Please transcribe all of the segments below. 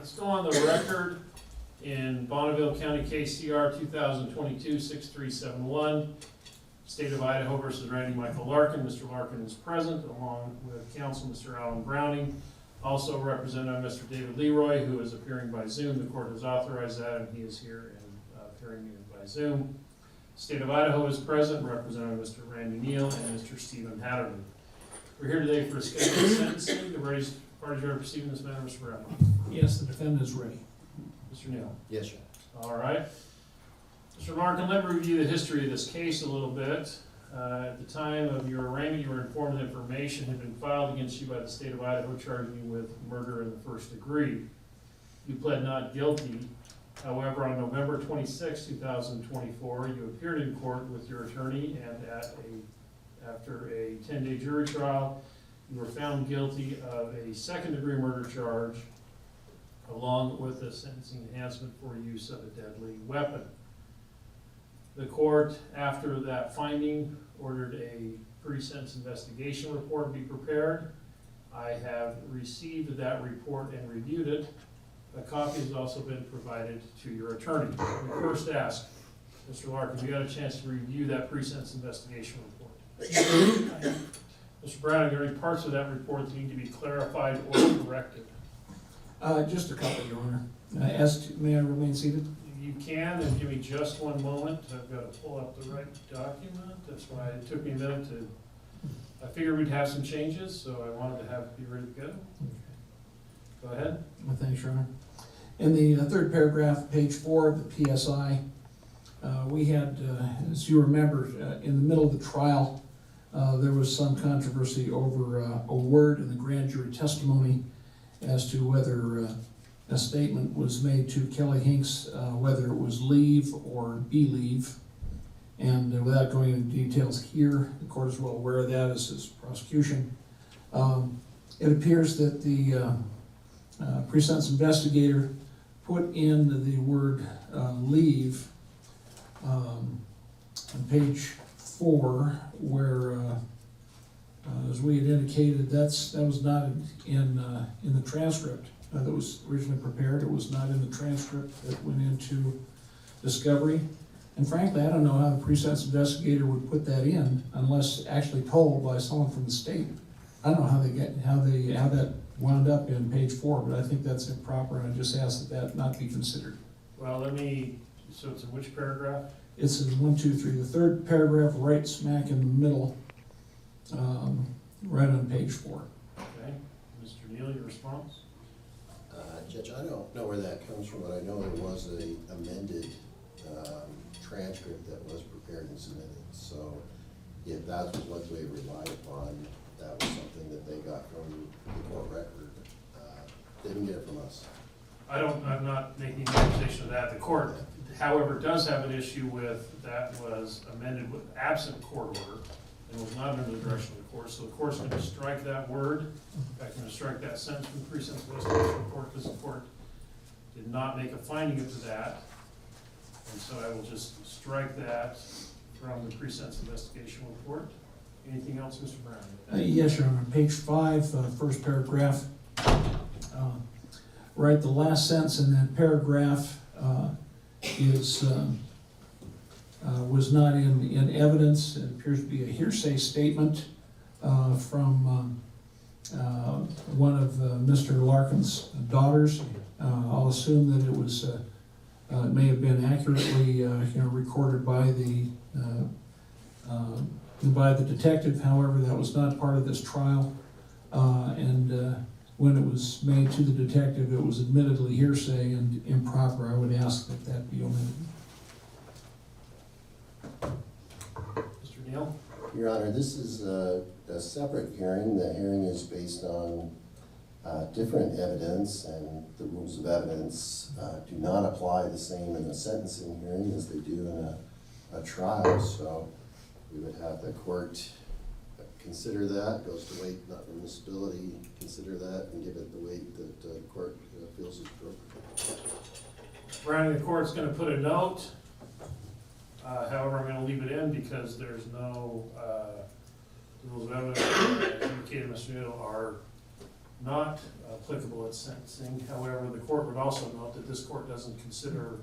Let's go on the record in Bonneville County KCR 2022-6371, State of Idaho versus Randy Michael Larkin. Mr. Larkin is present along with counsel Mr. Alan Browning. Also represented by Mr. David Leroy, who is appearing by Zoom. The court has authorized that, and he is here and appearing by Zoom. State of Idaho is present, represented by Mr. Randy Neal and Mr. Stephen Hatterman. We're here today for a scheduled sentencing. The parties ready to proceed in this matter, Mr. Brown? Yes, the defendant is ready. Mr. Neal? Yes, sir. All right. Mr. Larkin, let me review the history of this case a little bit. At the time of your arraignment, you were informed that information had been filed against you by the state of Idaho charging you with murder in the first degree. You pled not guilty. However, on November 26, 2024, you appeared in court with your attorney, and after a 10-day jury trial, you were found guilty of a second-degree murder charge, along with a sentencing enhancement for use of a deadly weapon. The court, after that finding, ordered a pre-sentence investigation report be prepared. I have received that report and reviewed it. A copy has also been provided to your attorney. We first ask, Mr. Larkin, you got a chance to review that pre-sentence investigation report? Mr. Brown, are there any parts of that report that need to be clarified or corrected? Just a couple, Your Honor. May I remain seated? You can, and give me just one moment. I've got to pull up the right document. That's why it took me a minute to, I figured we'd have some changes, so I wanted to have it be ready to go. Go ahead. Well, thanks, Your Honor. In the third paragraph, page 4 of the PSI, we had, as you remember, in the middle of the trial, there was some controversy over a word in the grand jury testimony as to whether a statement was made to Kelly Hinks, whether it was leave or believe. And without going into details here, the court is well aware of that as is prosecution. It appears that the pre-sentence investigator put in the word leave on page 4, where as we had indicated, that was not in the transcript that was originally prepared. It was not in the transcript that went into discovery. And frankly, I don't know how the pre-sentence investigator would put that in unless actually told by someone from the state. I don't know how that wound up in page 4, but I think that's improper, and I just ask that not be considered. Well, so it's in which paragraph? It's in 1, 2, 3. The third paragraph, right smack in the middle, right on page 4. Okay. Mr. Neal, your response? Judge, I don't know where that comes from, but I know there was a amended transcript that was prepared and submitted. So if that was what they relied upon, that was something that they got from the court record. They didn't get it from us. I'm not making an accusation of that. The court, however, does have an issue with that was amended with absent court order and was not under the direction of the court. So the court's going to strike that word. In fact, going to strike that sentence from the pre-sentence investigation report because the court did not make a finding of that. And so I will just strike that from the pre-sentence investigation report. Anything else, Mr. Brown? Yes, Your Honor. Page 5, first paragraph. Right, the last sentence in that paragraph was not in evidence. It appears to be a hearsay statement from one of Mr. Larkin's daughters. I'll assume that it was it may have been accurately recorded by the detective. However, that was not part of this trial, and when it was made to the detective, it was admittedly hearsay and improper. I would ask that that be omitted. Mr. Neal? Your Honor, this is a separate hearing. The hearing is based on different evidence, and the rules of evidence do not apply the same in a sentencing hearing as they do in a trial. So we would have the court consider that, goes to weight, not admissibility, consider that and give it the weight that the court feels is appropriate. Brown, the court's going to put a note. However, I'm going to leave it in because there's no, the rules of evidence, as indicated, Mr. Neal, are not applicable at sentencing. However, the court would also note that this court doesn't consider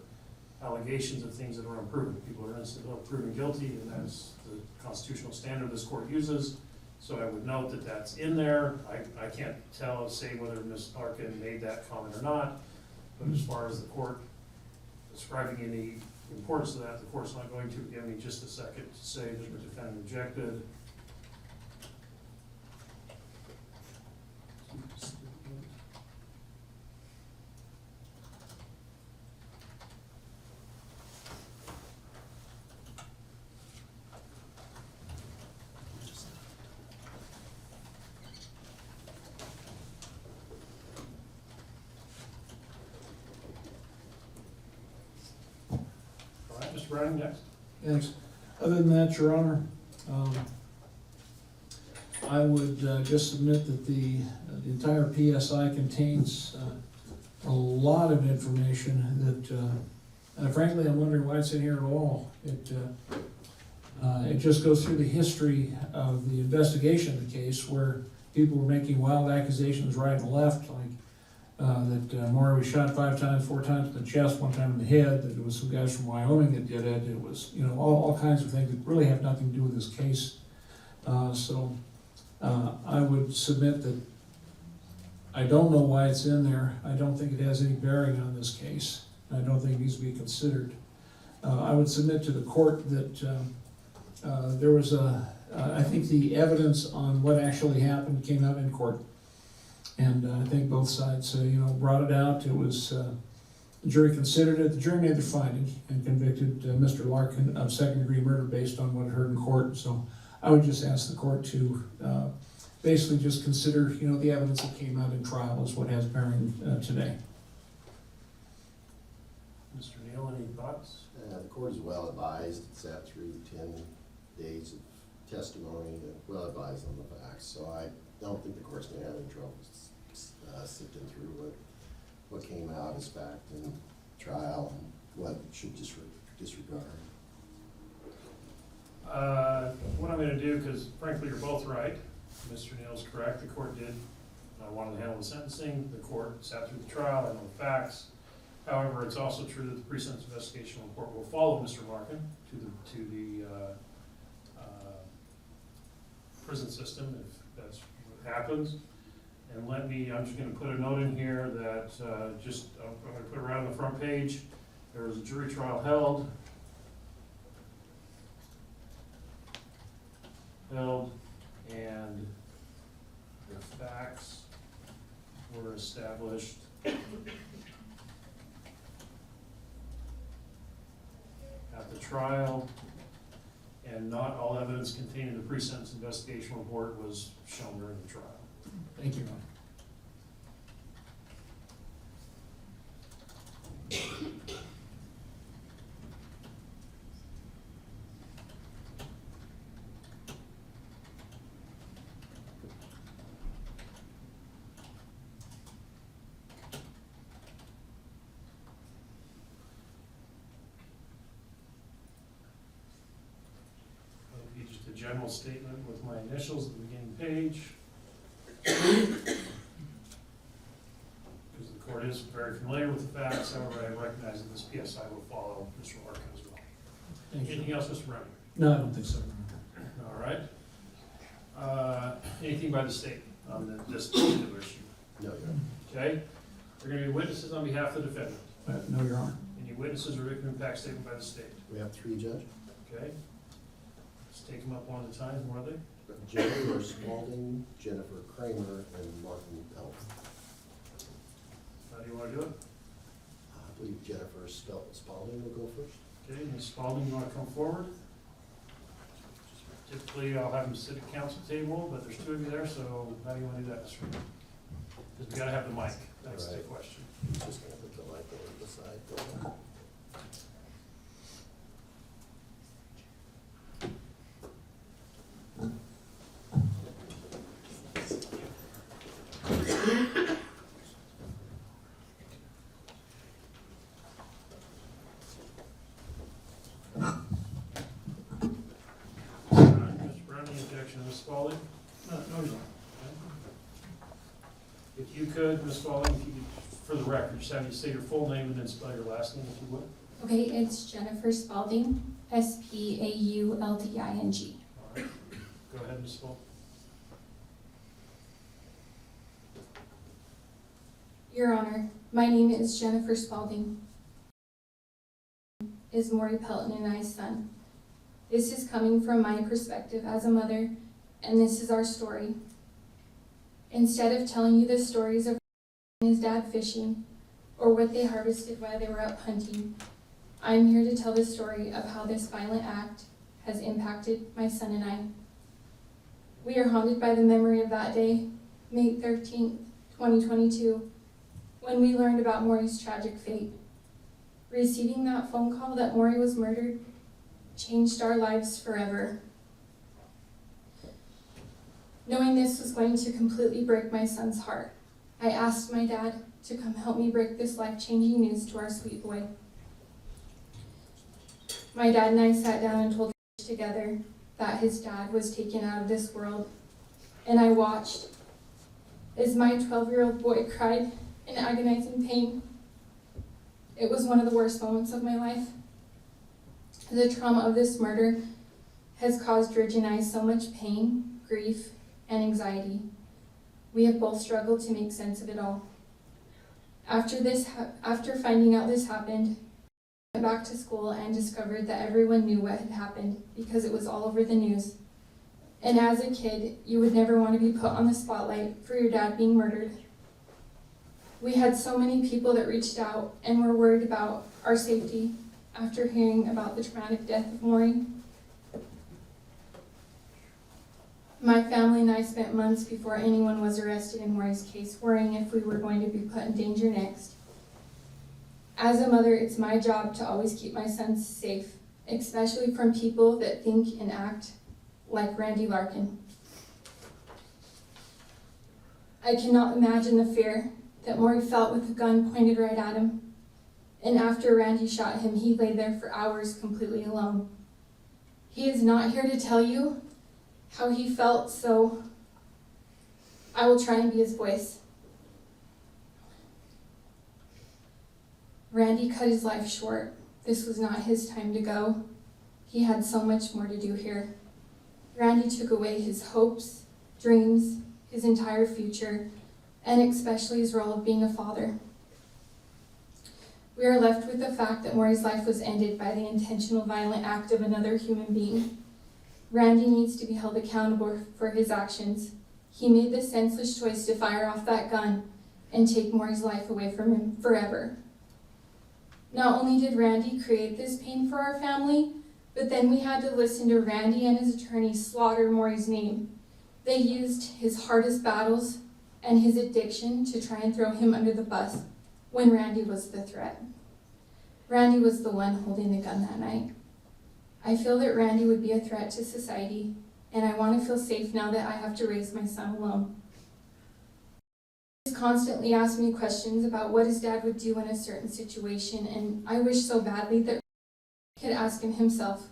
allegations of things that are unproven. People are innocent until proven guilty, and that's the constitutional standard this court uses. So I would note that that's in there. I can't say whether Ms. Larkin made that comment or not, but as far as the court describing any importance of that, the court's not going to. Give me just a second to say that the defendant objected. All right, Mr. Browning, next. Thanks. Other than that, Your Honor, I would just submit that the entire PSI contains a lot of information that, frankly, I'm wondering why it's in here at all. It just goes through the history of the investigation of the case, where people were making wild accusations right and left, like that Morey was shot 5 times, 4 times in the chest, 1 time in the head, that it was some guys from Wyoming that did it. It was, all kinds of things that really have nothing to do with this case. So I would submit that I don't know why it's in there. I don't think it has any bearing on this case. I don't think it needs to be considered. I would submit to the court that there was I think the evidence on what actually happened came out in court. And I think both sides, brought it out. It was, the jury considered it. The jury made their finding and convicted Mr. Larkin of second-degree murder based on what it heard in court. So I would just ask the court to basically just consider, the evidence that came out in trial as what has bearing today. Mr. Neal, any thoughts? The court is well advised. It sat through 10 days of testimony and well advised on the facts. So I don't think the court's gonna have any trouble sifting through what came out as fact in trial and what should disregard. What I'm gonna do, because frankly, you're both right. Mr. Neal's correct. The court did want to handle the sentencing. The court sat through the trial and the facts. However, it's also true that the pre-sentence investigation report will follow Mr. Larkin to the prison system if that's what happens. And I'm just going to put a note in here that I'm going to put it right on the front page. There was a jury trial held, and the facts were established at the trial, and not all evidence contained in the pre-sentence investigation report was shown during the trial. Thank you. That'll be just a general statement with my initials at the beginning page. Because the court is very familiar with the facts, however, I recognize that this PSI will follow Mr. Larkin as well. Thank you. Anything else, Mr. Brown? No, I don't think so. All right. Anything by the state on this particular issue? No, Your Honor. Okay. There are going to be witnesses on behalf of the defendant. No, Your Honor. Any witnesses or victim impact statement by the state? We have 3, Judge. Okay. Let's take them up one at a time. Who are they? Jennifer Spalding, Jennifer Kramer, and Martin Pelton. How do you want to do it? I believe Jennifer Spalding will go first. Okay, Ms. Spalding, you want to come forward? Typically, I'll have them sit at council table, but there's 2 of you there, so how do you want to do that, Mr. Reed? Because we got to have the mic. That's the Right. question. Just gonna put the mic over the side. Mr. Brown, any objection to Ms. Spalding? No, Your Honor. If you could, Ms. Spalding, if you could, for the record, just have you say your full name and then spell your last name, if you would. Okay, it's Jennifer Spalding, Spaulding. All right. Go ahead, Ms. Spalding. Your Honor, my name is Jennifer Spalding. Is Morey Pelton and I's son. This is coming from my perspective as a mother, and this is our story. Instead of telling you the stories of his dad fishing or what they harvested while they were out hunting, I'm here to tell the story of how this violent act has impacted my son and I. We are haunted by the memory of that day, May 13th, 2022, when we learned about Morey's tragic fate. Receiving that phone call that Morey was murdered changed our lives forever. Knowing this was going to completely break my son's heart, I asked my dad to come help me break this life-changing news to our sweet boy. My dad and I sat down and told together that his dad was taken out of this world, and I watched as my 12-year-old boy cried in agonizing pain. It was one of the worst moments of my life. The trauma of this murder has caused Ridge and I so much pain, grief, and anxiety. We have both struggled to make sense of it all. After finding out this happened, I went back to school and discovered that everyone knew what had happened because it was all over the news. And as a kid, you would never want to be put on the spotlight for your dad being murdered. We had so many people that reached out and were worried about our safety after hearing about the traumatic death of Morey. My family and I spent months before anyone was arrested in Morey's case worrying if we were going to be put in danger next. As a mother, it's my job to always keep my sons safe, especially from people that think and act like Randy Larkin. I cannot imagine the fear that Morey felt with a gun pointed right at him. And after Randy shot him, he lay there for hours completely alone. He is not here to tell you how he felt, so I will try and be his voice. Randy cut his life short. This was not his time to go. He had so much more to do here. Randy took away his hopes, dreams, his entire future, and especially his role of being a father. We are left with the fact that Morey's life was ended by the intentional violent act of another human being. Randy needs to be held accountable for his actions. He made the senseless choice to fire off that gun and take Morey's life away from him forever. Not only did Randy create this pain for our family, but then we had to listen to Randy and his attorney slaughter Morey's name. They used his hardest battles and his addiction to try and throw him under the bus when Randy was the threat. Randy was the one holding the gun that night. I feel that Randy would be a threat to society, and I want to feel safe now that I have to raise my son alone. He constantly asked me questions about what his dad would do in a certain situation, and I wish so badly that he could ask him himself.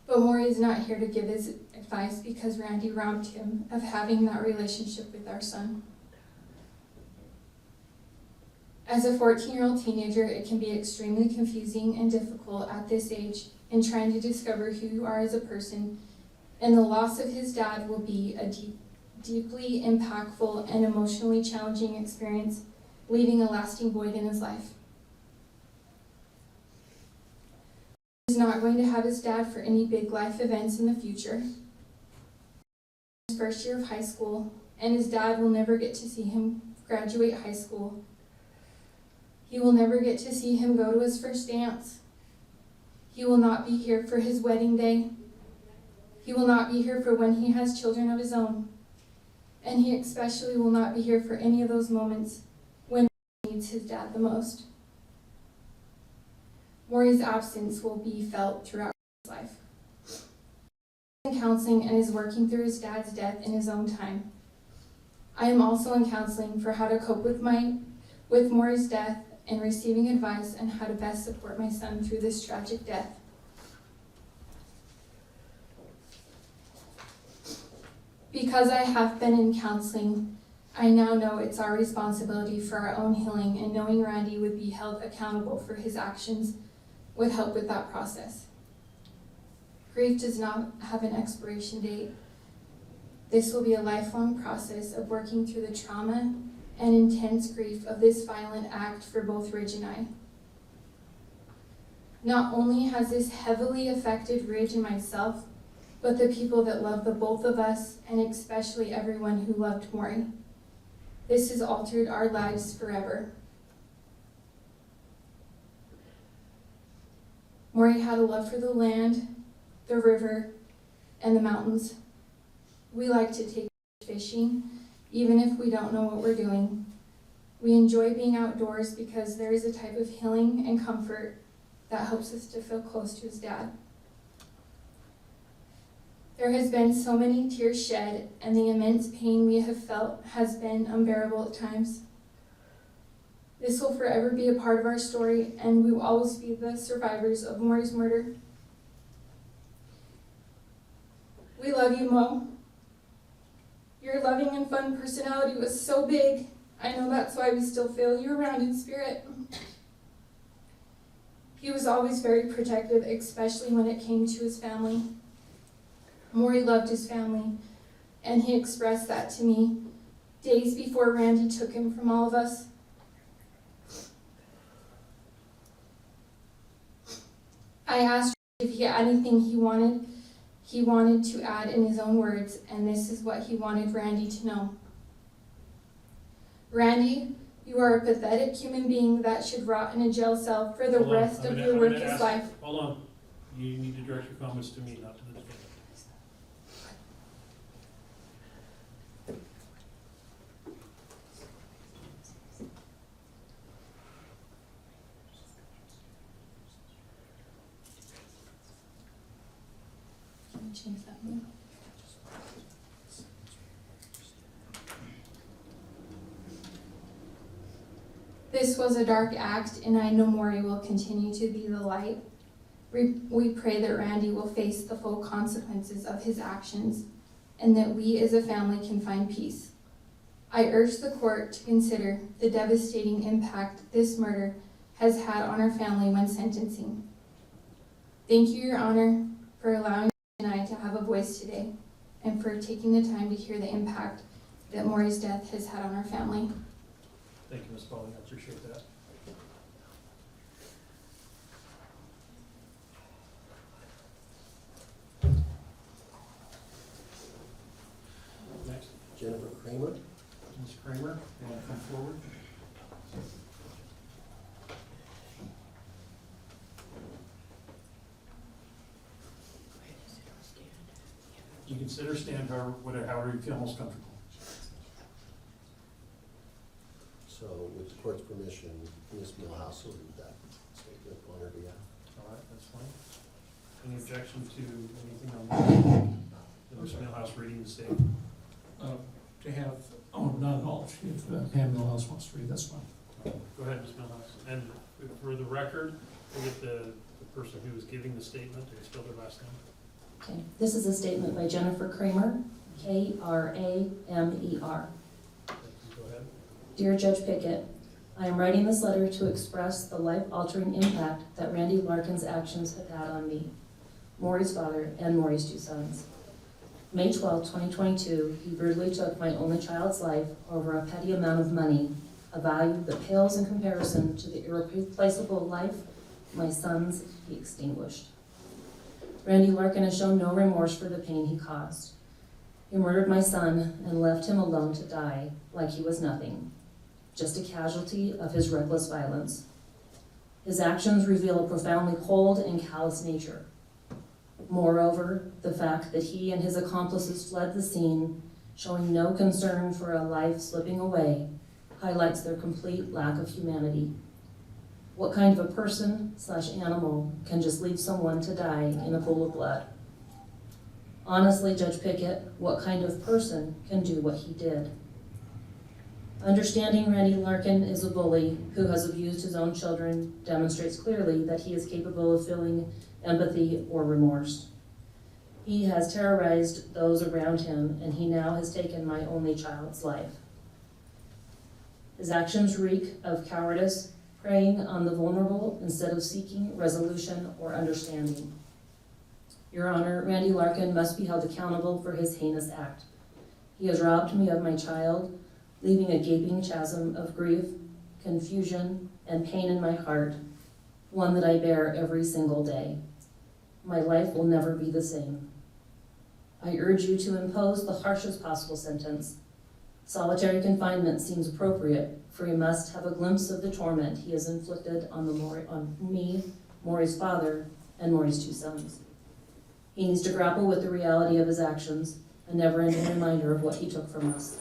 But Morey is not here to give his advice because Randy robbed him of having that relationship with our son. As a 14-year-old teenager, it can be extremely confusing and difficult at this age in trying to discover who you are as a person, and the loss of his dad will be a deeply impactful and emotionally challenging experience, leaving a lasting void in his life. He's not going to have his dad for any big life events in the future. His first year of high school, and his dad will never get to see him graduate high school. He will never get to see him go to his first dance. He will not be here for his wedding day. He will not be here for when he has children of his own. And he especially will not be here for any of those moments when he needs his dad the most. Morey's absence will be felt throughout his life. He's in counseling and is working through his dad's death in his own time. I am also in counseling for how to cope with Morey's death and receiving advice on how to best support my son through this tragic death. Because I have been in counseling, I now know it's our responsibility for our own healing, and knowing Randy would be held accountable for his actions would help with that process. Grief does not have an expiration date. This will be a lifelong process of working through the trauma and intense grief of this violent act for both Ridge and I. Not only has this heavily affected Ridge and myself, but the people that love the both of us, and especially everyone who loved Morey. This has altered our lives forever. Morey had a love for the land, the river, and the mountains. We like to take fishing, even if we don't know what we're doing. We enjoy being outdoors because there is a type of healing and comfort that helps us to feel close to his dad. There has been so many tears shed, and the immense pain we have felt has been unbearable at times. This will forever be a part of our story, and we will always be the survivors of Morey's murder. We love you, Mo. Your loving and fun personality was so big. I know that's why we still feel you around in spirit. He was always very protective, especially when it came to his family. Morey loved his family, and he expressed that to me days before Randy took him from all of us. I asked if he had anything he wanted to add in his own words, and this is what he wanted Randy to know. Randy, you are a pathetic human being that should rot in a jail cell for the rest of your worthless life. Hold on. You need to direct your comments to me, not to the defendant. Can I change that one? This was a dark act, and I know Morey will continue to be the light. We pray that Randy will face the full consequences of his actions, and that we as a family can find peace. I urge the court to consider the devastating impact this murder has had on our family when sentencing. Thank you, Your Honor, for allowing me and I to have a voice today, and for taking the time to hear the impact that Morey's death has had on our family. Thank you, Ms. Pauling. I appreciate that. Next, Jennifer Kramer. Ms. Kramer, you want to come forward? You can sit or stand, however you feel most comfortable. So with the court's permission, Ms. Milhouse will read that statement on her behalf. All right, that's fine. Any objection to anything on Ms. Milhouse reading the statement? To have, not at all. If Pam Milhouse wants to read, that's fine. Go ahead, Ms. Milhouse. And for the record, we'll get the person who was giving the statement to spell their last name. Okay, this is a statement by Jennifer Kramer, Kramer. Thank you. Go ahead. Dear Judge Pickett, I am writing this letter to express the life-altering impact that Randy Larkin's actions have had on me, Morey's father, and Morey's two sons. May 12, 2022, he brutally took my only child's life over a petty amount of money, a value that pales in comparison to the irreplaceable life my sons he extinguished. Randy Larkin has shown no remorse for the pain he caused. He murdered my son and left him alone to die like he was nothing, just a casualty of his reckless violence. His actions reveal a profoundly cold and callous nature. Moreover, the fact that he and his accomplices fled the scene, showing no concern for a life slipping away, highlights their complete lack of humanity. What kind of a person/animal can just leave someone to die in a pool of blood? Honestly, Judge Pickett, what kind of person can do what he did? Understanding Randy Larkin is a bully who has abused his own children demonstrates clearly that he is capable of feeling empathy or remorse. He has terrorized those around him, and he now has taken my only child's life. His actions reek of cowardice, preying on the vulnerable instead of seeking resolution or understanding. Your Honor, Randy Larkin must be held accountable for his heinous act. He has robbed me of my child, leaving a gaping chasm of grief, confusion, and pain in my heart, one that I bear every single day. My life will never be the same. I urge you to impose the harshest possible sentence. Solitary confinement seems appropriate, for he must have a glimpse of the torment he has inflicted on me, Morey's father, and Morey's 2 sons. He needs to grapple with the reality of his actions, a never-ending reminder of what he took from us.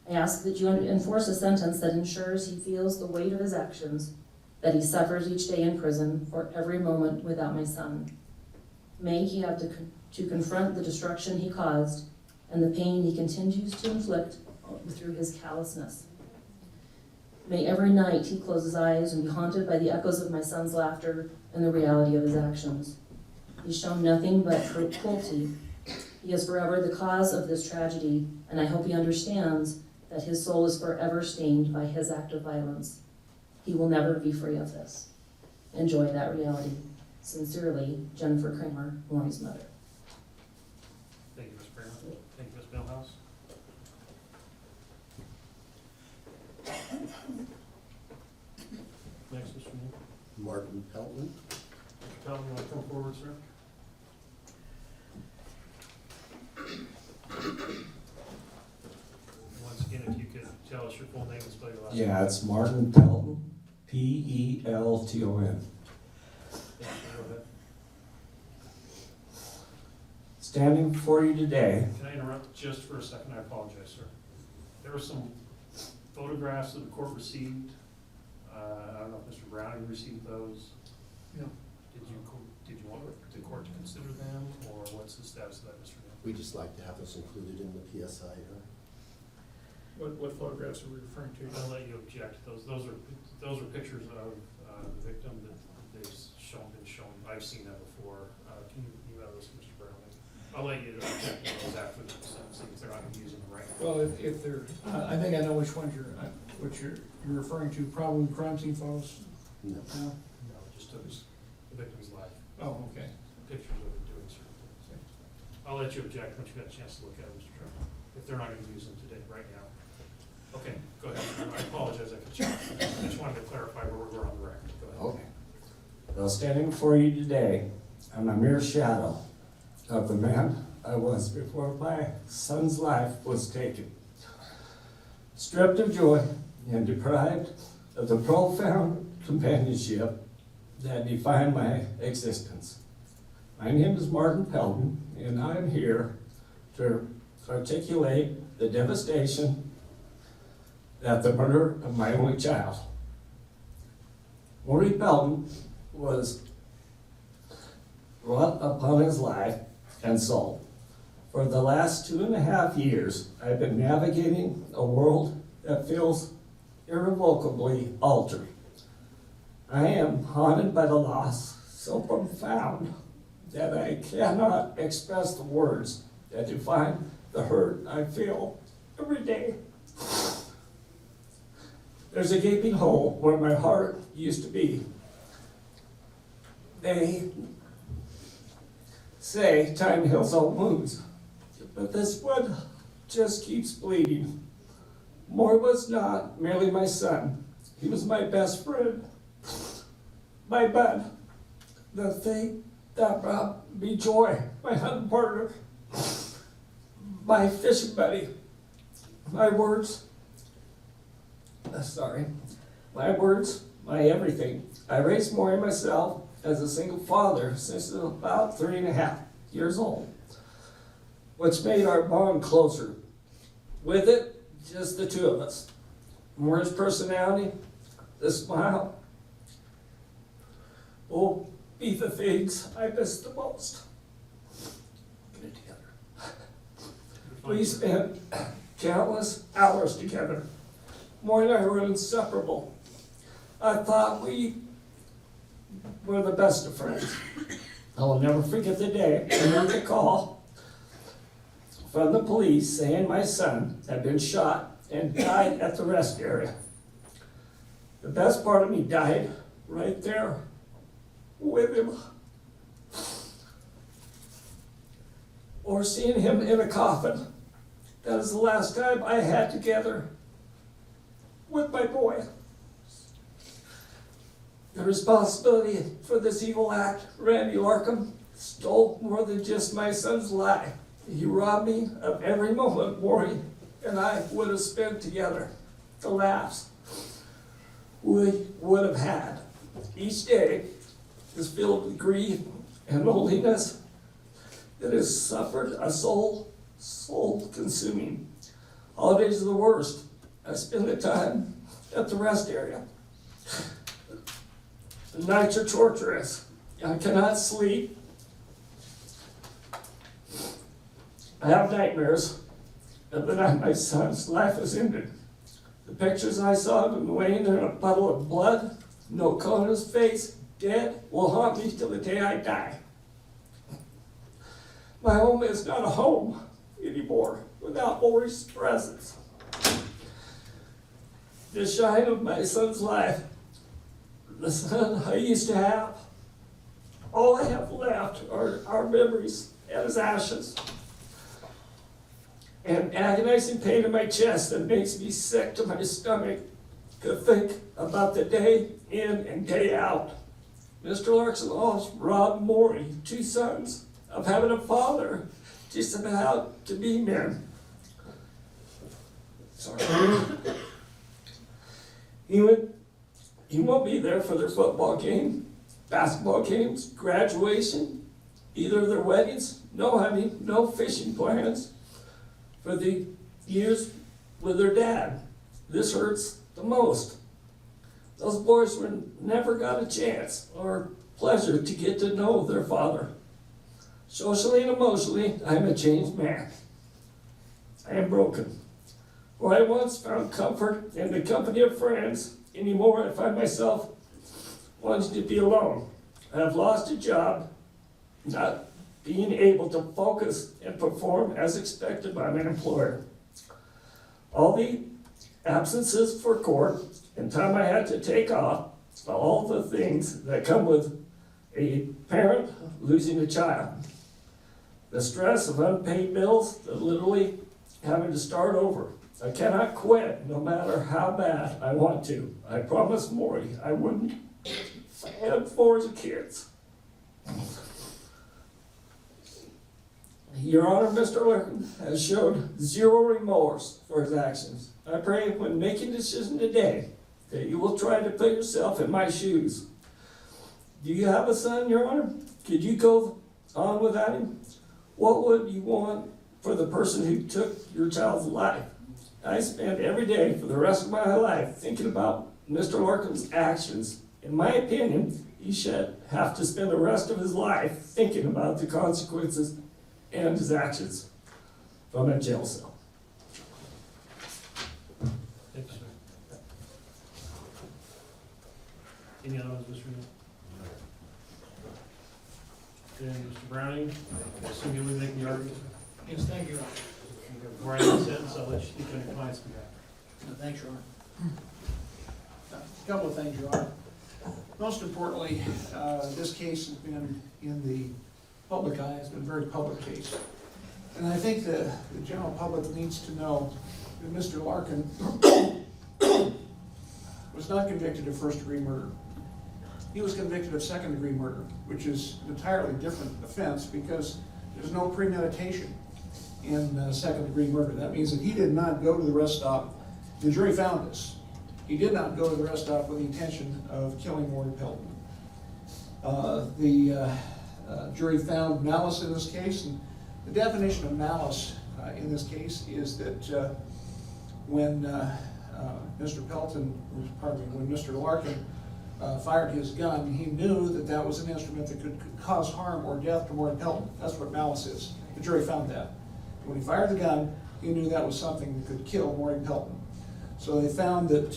I ask that you enforce a sentence that ensures he feels the weight of his actions, that he suffers each day in prison for every moment without my son. May he have to confront the destruction he caused and the pain he continues to inflict through his callousness. May every night he close his eyes and be haunted by the echoes of my son's laughter and the reality of his actions. He's shown nothing but cruelty. He is forever the cause of this tragedy, and I hope he understands that his soul is forever stained by his act of violence. He will never be free of this. Enjoy that reality. Sincerely, Jennifer Kramer, Morey's mother. Thank you, Ms. Kramer. Thank you, Ms. Milhouse. Next, Mr. Neal. Martin Pelton. Mr. Pelton, you want to come forward, sir? Once again, if you could tell us your full name and spell your last name. Yeah, it's Martin Pelton, Pelton. Yeah, go ahead. Standing before you today, Can I interrupt just for a second? I apologize, sir. There were some photographs that the court received. I don't know if Mr. Browning received those. No. Did you want the court to consider them, or what's the status of that, Mr. Neal? We'd just like to have those included in the PSI. What photographs are we referring to? I'll let you object. Those are pictures of the victim that they've been shown. I've seen that before. Can you email those to Mr. Browning? I'll let you object to those after the sentencing if they're not using them right. Well, if they're, I think I know which ones you're referring to, probably crime scene photos. No. No? No, it just took the victim's life, Oh, okay. pictures of it doing certain things. I'll let you object once you've got a chance to look at it, Mr. Trump, if they're not going to use them today, right now. Okay, go ahead. I apologize, I cut you off. I just wanted to clarify where we were on the record. Go ahead. okay. Well, standing before you today, I'm a mere shadow of the man I was before my son's life was taken. Stripped of joy and deprived of the profound companionship that defined my existence. My name is Martin Pelton, and I'm here to articulate the devastation that the murder of my only child. Morey Pelton was brought upon his life and soul. For the last 2.5 years, I've been navigating a world that feels irrevocably altered. I am haunted by the loss so profound that I cannot express the words that define the hurt I feel every day. There's a gaping hole where my heart used to be. They say time heals all wounds, but this one just keeps bleeding. Morey was not merely my son, he was my best friend, my bud, the thing that brought me joy, my hunting partner, my fishing buddy, my words, my everything. I raised Morey myself as a single father since I was about 3.5 years old, which made our bond closer. With it, just the two of us. Morey's personality, the smile, will be the things I miss the most. Get it together. We spent countless hours together. Morey and I were inseparable. I thought we were the best of friends. I will never forget the day I heard the call from the police saying my son had been shot and died at the rest area. The best part of me died right there with him. Or seeing him in a coffin. That is the last time I had together with my boy. The responsibility for this evil act, Randy Larkin stole more than just my son's life. He robbed me of every moment Morey and I would have spent together, the laughs we would have had. Each day is filled with grief and loneliness that has suffered a soul-consuming. Holidays are the worst. I spend the time at the rest area. The nights are torturous. I cannot sleep. I have nightmares of the night my son's life was ended. The pictures I saw of him laying in a puddle of blood, no coat on his face, dead, will haunt me till the day I die. My home is not a home anymore without Morey's presence. The shine of my son's life, the son I used to have, all I have left are our memories and his ashes. And agonizing pain in my chest that makes me sick to my stomach to think about the day in and day out. Mr. Larkin lost robbed Morey, 2 sons, of having a father just about to be men. Sorry. He won't be there for their football game, basketball games, graduation, either of their weddings, no hunting, no fishing plans for the years with their dad. This hurts the most. Those boys never got a chance or pleasure to get to know their father. Socially and emotionally, I am a changed man. I am broken. Where I once found comfort in the company of friends, anymore I find myself wanting to be alone. I have lost a job, not being able to focus and perform as expected by my employer. All the absences for court and time I had to take off, all the things that come with a parent losing a child. The stress of unpaid bills, the literally having to start over. I cannot quit no matter how bad I want to. I promised Morey I wouldn't. I had 4 kids. Your Honor, Mr. Larkin has showed 0 remorse for his actions. I pray when making a decision today that you will try to put yourself in my shoes. Do you have a son, Your Honor? Could you go on without him? What would you want for the person who took your child's life? I spend every day for the rest of my life thinking about Mr. Larkin's actions. In my opinion, he should have to spend the rest of his life thinking about the consequences and his actions from a jail cell. Thank you, sir. Any other ones, Mr. Neal? Okay, Mr. Browning, I assume you'll be making the argument? Yes, thank you. Before I end the sentence, I'll let you speak on your client's behalf. Thanks, Your Honor. A couple of things, Your Honor. Most importantly, this case has been in the public eye. It's been a very public case. And I think the general public needs to know that Mr. Larkin was not convicted of first-degree murder. He was convicted of second-degree murder, which is an entirely different offense because there's no premeditation in second-degree murder. That means that he did not go to the rest stop. The jury found this. He did not go to the rest stop with the intention of killing Morey Pelton. The jury found malice in this case, and the definition of malice in this case is that when Mr. Larkin fired his gun, he knew that that was an instrument that could cause harm or death to Morey Pelton. That's what malice is. The jury found that. When he fired the gun, he knew that was something that could kill Morey Pelton. So they found that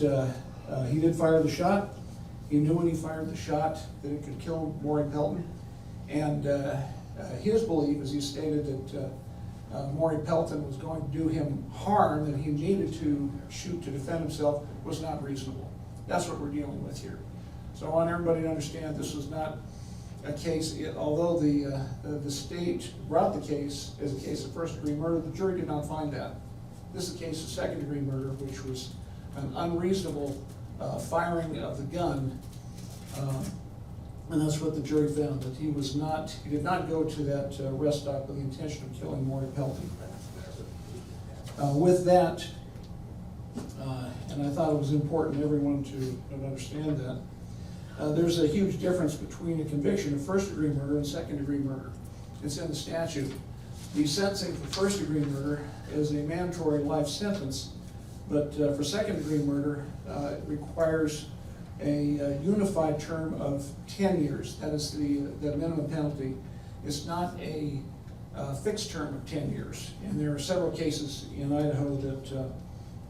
he did fire the shot. He knew when he fired the shot that it could kill Morey Pelton. And his belief, as he stated, that Morey Pelton was going to do him harm, that he needed to shoot to defend himself, was not reasonable. That's what we're dealing with here. So I want everybody to understand this was not a case, although the state brought the case as a case of first-degree murder, the jury did not find that. This is a case of second-degree murder, which was an unreasonable firing of the gun, and that's what the jury found, that he did not go to that rest stop with the intention of killing Morey Pelton. With that, and I thought it was important everyone to understand that, there's a huge difference between a conviction of first-degree murder and second-degree murder. It's in the statute. The sentencing for first-degree murder is a mandatory life sentence, but for second-degree murder, it requires a unified term of 10 years. That is the minimum penalty. It's not a fixed term of 10 years. And there are several cases in Idaho that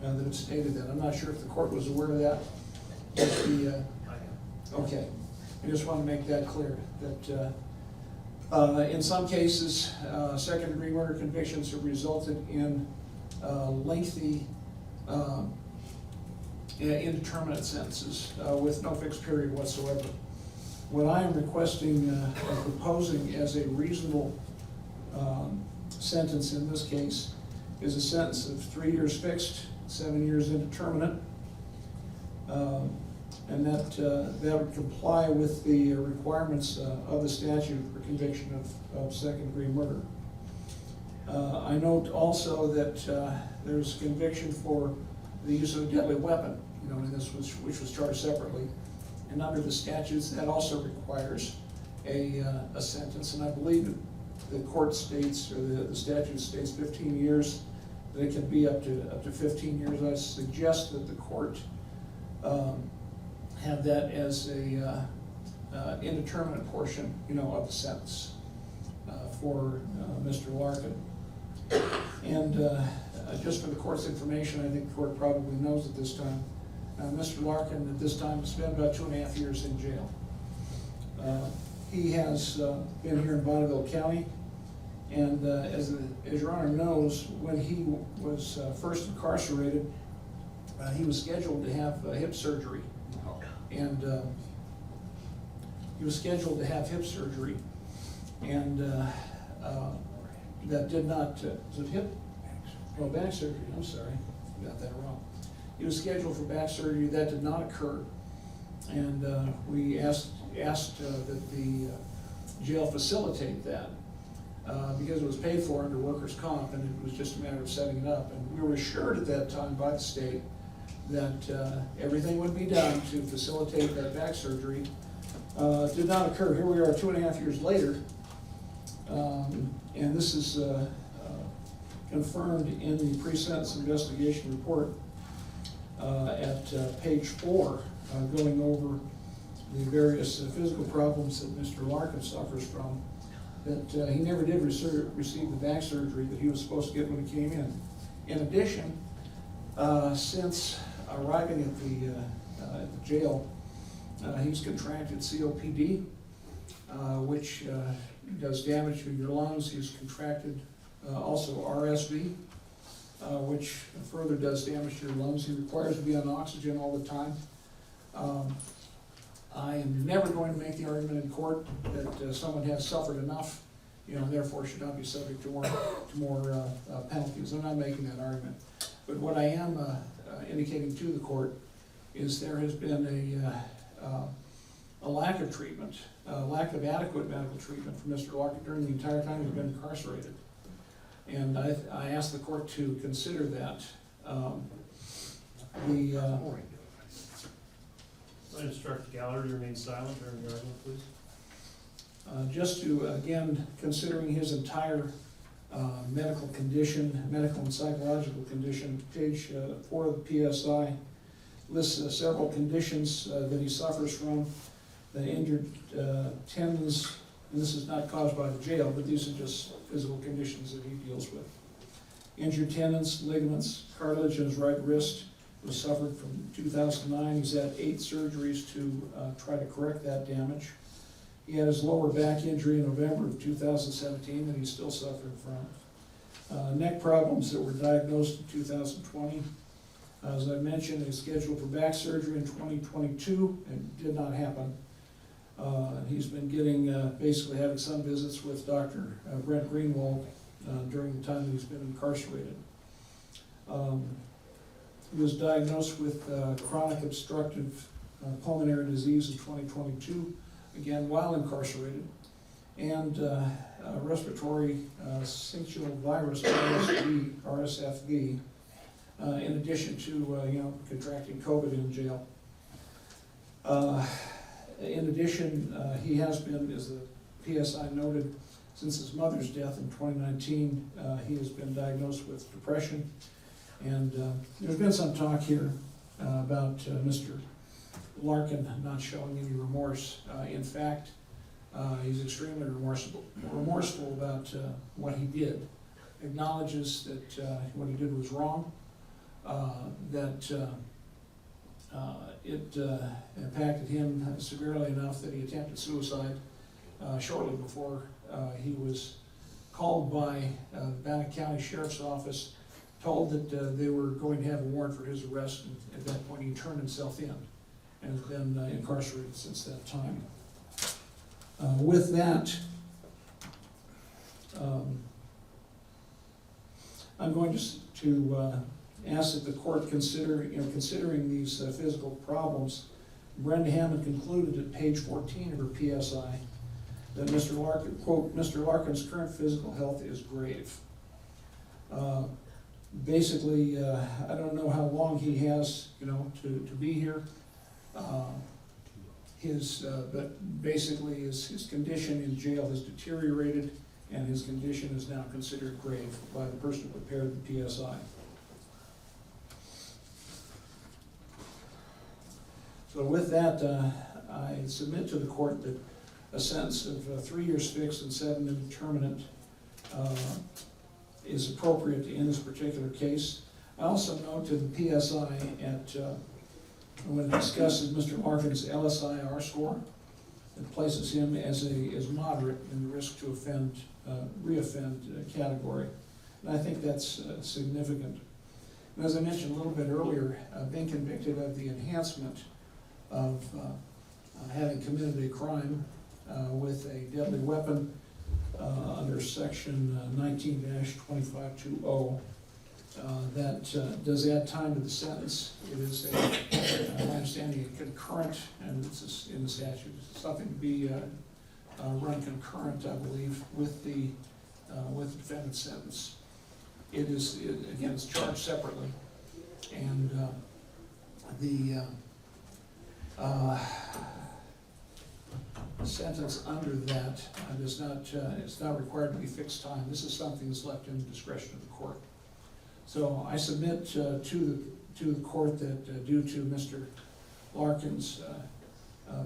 have stated that. I'm not sure if the court was aware of that. But okay, I just want to make that clear, that in some cases, second-degree murder convictions have resulted in lengthy, indeterminate sentences with no fixed period whatsoever. What I am requesting and proposing as a reasonable sentence in this case is a sentence of 3 years fixed, 7 years indeterminate, and that would comply with the requirements of the statute for conviction of second-degree murder. I note also that there's conviction for the use of a deadly weapon, and which was charged separately. And under the statutes, that also requires a sentence. And I believe the court states, or the statute states 15 years, that it can be up to 15 years. I suggest that the court have that as a indeterminate portion, of the sentence for Mr. Larkin. And just for the court's information, I think the court probably knows at this time, Mr. Larkin at this time has spent about 2.5 years in jail. He has been here in Bonneville County, and as Your Honor knows, when he was first incarcerated, he was scheduled to have hip surgery. And that did not, was it hip? Oh, back surgery, I'm sorry, got that wrong. He was scheduled for back surgery, that did not occur. And we asked that the jail facilitate that because it was paid for under workers' comp, and it was just a matter of setting it up. And we were assured at that time by the state that everything would be done to facilitate that back surgery. It did not occur. Here we are 2.5 years later, and this is confirmed in the pre-sentence investigation report at page 4, going over the various physical problems that Mr. Larkin suffers from, that he never did receive the back surgery that he was supposed to get when he came in. In addition, since arriving at the jail, he's contracted COPD, which does damage to your lungs. He's contracted also RSV, which further does damage to your lungs. He requires to be on oxygen all the time. I am never going to make the argument in court that someone has suffered enough, therefore should not be subject to more penalties. I'm not making that argument. But what I am indicating to the court is there has been a lack of treatment, lack of adequate medical treatment for Mr. Larkin during the entire time he's been incarcerated. And I ask the court to consider that. I instruct the gallery to remain silent during the argument, please. Just to, again, considering his entire medical condition, medical and psychological condition, page 4 of the PSI lists several conditions that he suffers from, the injured tendons, and this is not caused by the jail, but these are just physical conditions that he deals with. Injured tendons, ligaments, cartilage in his right wrist was suffered from 2009. He's had 8 surgeries to try to correct that damage. He had his lower back injury in November of 2017 that he's still suffering from. Neck problems that were diagnosed in 2020. As I mentioned, he's scheduled for back surgery in 2022, and did not happen. He's been getting, basically having some visits with Dr. Brent Greenwald during the time that he's been incarcerated. He was diagnosed with chronic obstructive pulmonary disease in 2022, again while incarcerated, and respiratory syncytial virus, RSFV, in addition to contracting COVID in jail. In addition, he has been, as the PSI noted, since his mother's death in 2019, he has been diagnosed with depression. And there's been some talk here about Mr. Larkin not showing any remorse. In fact, he's extremely remorseful about what he did. Acknowledges that what he did was wrong, that it impacted him severely enough that he attempted suicide shortly before he was called by the Bannock County Sheriff's Office, told that they were going to have a warrant for his arrest, and at that point he turned himself in and has been incarcerated since that time. With that, I'm going to ask that the court consider, considering these physical problems, Brenda Hammond concluded at page 14 of her PSI that Mr. Larkin, quote, Mr. Larkin's current physical health is grave. Basically, I don't know how long he has, to be here. But basically his condition in jail has deteriorated, and his condition is now considered grave by the person who prepared the PSI. So with that, I submit to the court that a sentence of 3 years fixed and 7 indeterminate is appropriate in this particular case. I also note to the PSI when it discusses Mr. Larkin's LSIR score, it places him as moderate in the risk to reoffend category. And I think that's significant. And as I mentioned a little bit earlier, being convicted of the enhancement of having committed a crime with a deadly weapon under section 19-2520, that does add time to the sentence. It is, my understanding, a concurrent, and this is in the statute, it's something to be run concurrent, I believe, with the defendant's sentence. Again, it's charged separately, and the sentence under that does not, it's not required to be fixed time. This is something that's left in the discretion of the court. So I submit to the court that due to Mr. Larkin's,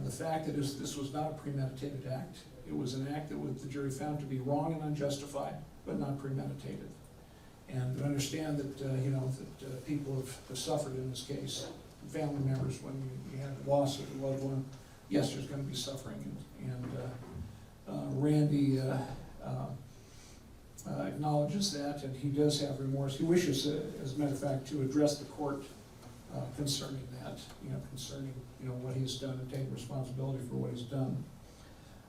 the fact that this was not a premeditated act, it was an act that the jury found to be wrong and unjustified, but not premeditated. And to understand that, that people have suffered in this case, family members, when you have loss of a loved one, yes, there's going to be suffering. And Randy acknowledges that, and he does have remorse. He wishes, as a matter of fact, to address the court concerning that, concerning what he's done and take responsibility for what he's done.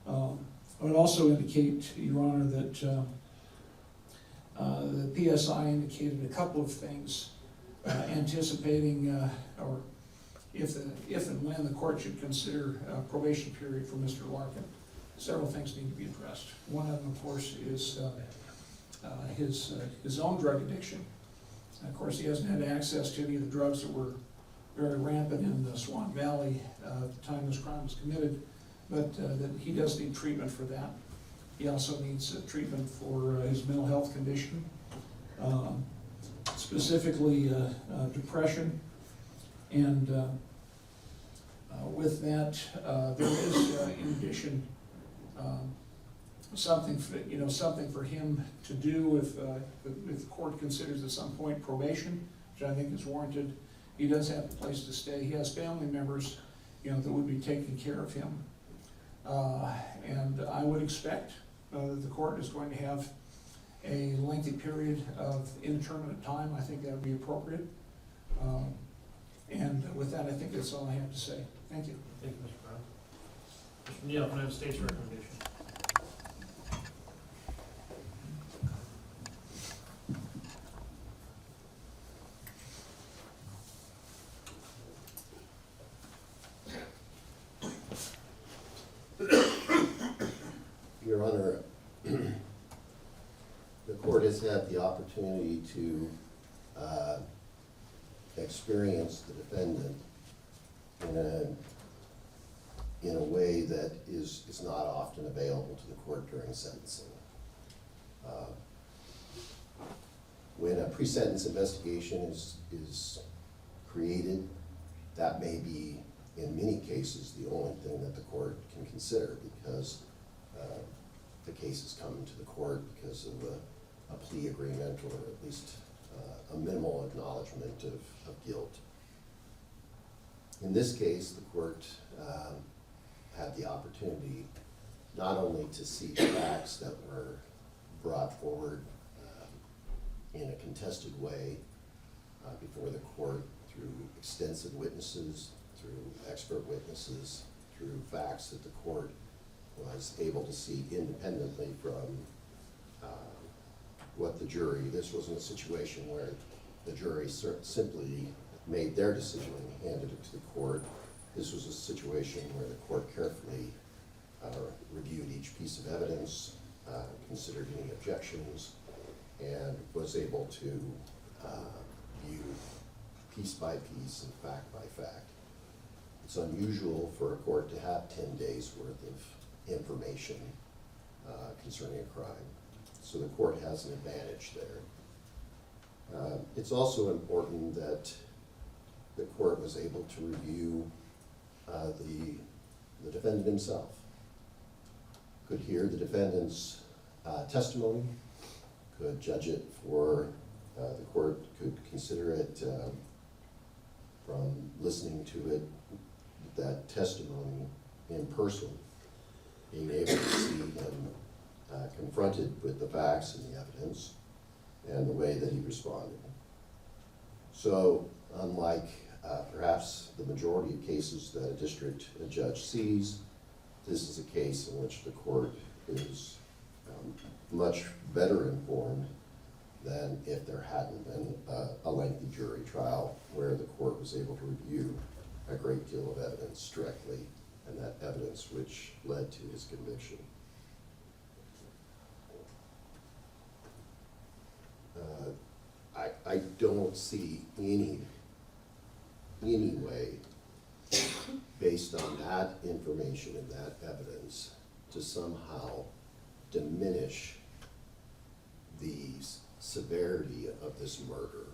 I would also indicate, Your Honor, that the PSI indicated a couple of things, anticipating or if and when the court should consider a probation period for Mr. Larkin. Several things need to be addressed. One of them, of course, is his own drug addiction. And of course, he hasn't had access to any of the drugs that were very rampant in the Swan Valley at the time this crime was committed, but that he does need treatment for that. He also needs treatment for his mental health condition, specifically depression. And with that, there is, in addition, something for him to do if the court considers at some point probation, which I think is warranted. He does have a place to stay. He has family members, that would be taking care of him. And I would expect that the court is going to have a lengthy period of indeterminate time, I think that would be appropriate. And with that, I think that's all I have to say. Thank you. Thank you, Mr. Brown. Mr. Neal, can I have the state's recommendation? Your Honor, the court has had the opportunity to experience the defendant in a way that is not often available to the court during sentencing. When a pre-sentence investigation is created, that may be, in many cases, the only thing that the court can consider, because the case has come to the court because of a plea agreement, or at least a minimal acknowledgement of guilt. In this case, the court had the opportunity not only to see facts that were brought forward in a contested way before the court through extensive witnesses, through expert witnesses, through facts that the court was able to see independently from what the jury, this wasn't a situation where the jury simply made their decision and handed it to the court. This was a situation where the court carefully reviewed each piece of evidence, considered any objections, and was able to view piece by piece and fact by fact. It's unusual for a court to have 10 days worth of information concerning a crime. So the court has an advantage there. It's also important that the court was able to review the defendant himself. Could hear the defendant's testimony, could judge it for, the court could consider it from listening to it, that testimony in person, being able to see him confronted with the facts and the evidence and the way that he responded. So unlike perhaps the majority of cases that a district judge sees, this is a case in which the court is much better informed than if there hadn't been a lengthy jury trial where the court was able to review a great deal of evidence directly, and that evidence which led to his conviction. I don't see any way, based on that information and that evidence, to somehow diminish the severity of this murder.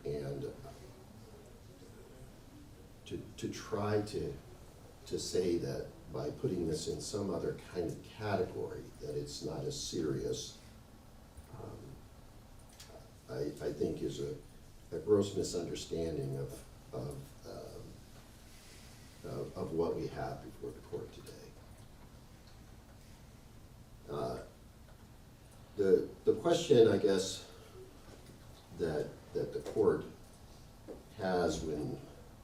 And to try to say that by putting this in some other kind of category, that it's not as serious, I think is a gross misunderstanding of what we have before the court today. The question, I guess, that the court has when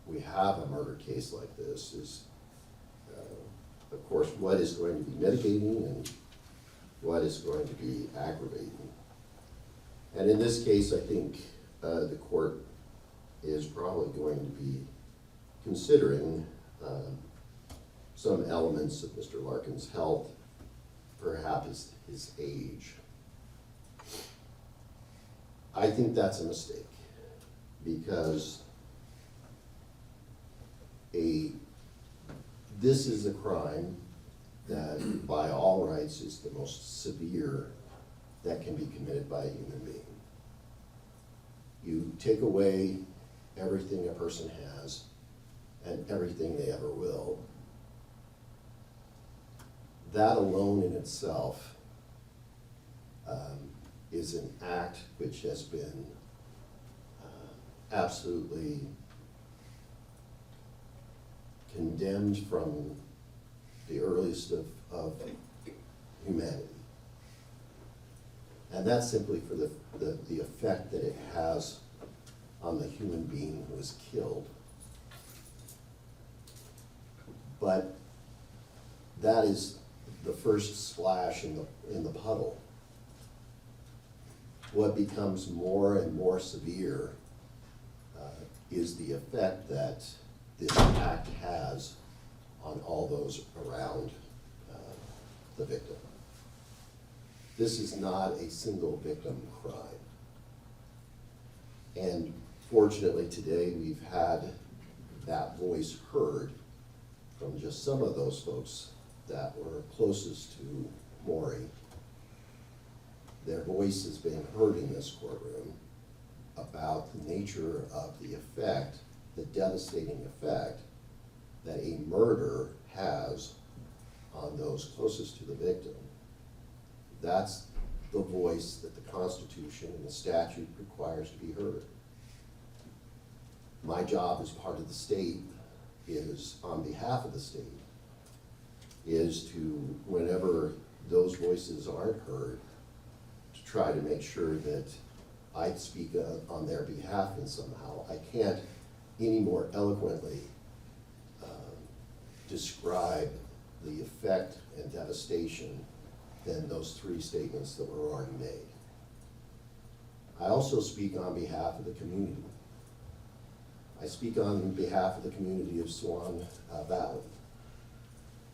we have a murder case like this is, of course, what is going to be mitigating and what is going to be aggravating. And in this case, I think the court is probably going to be considering some elements of Mr. Larkin's health, perhaps his age. I think that's a mistake, because this is a crime that by all rights is the most severe that can be committed by a human being. You take away everything a person has and everything they ever will. That alone in itself is an act which has been absolutely condemned from the earliest of humanity. And that's simply for the effect that it has on the human being who is killed. But that is the first splash in the puddle. What becomes more and more severe is the effect that this act has on all those around the victim. This is not a single victim crime. And fortunately today we've had that voice heard from just some of those folks that were closest to Morey. Their voice has been heard in this courtroom about the nature of the effect, the devastating effect that a murder has on those closest to the victim. That's the voice that the Constitution and the statute requires to be heard. My job as part of the state is, on behalf of the state, is to, whenever those voices aren't heard, to try to make sure that I speak on their behalf in somehow. I can't any more eloquently describe the effect and devastation than those three statements that were already made. I also speak on behalf of the community. I speak on behalf of the community of Swan Valley.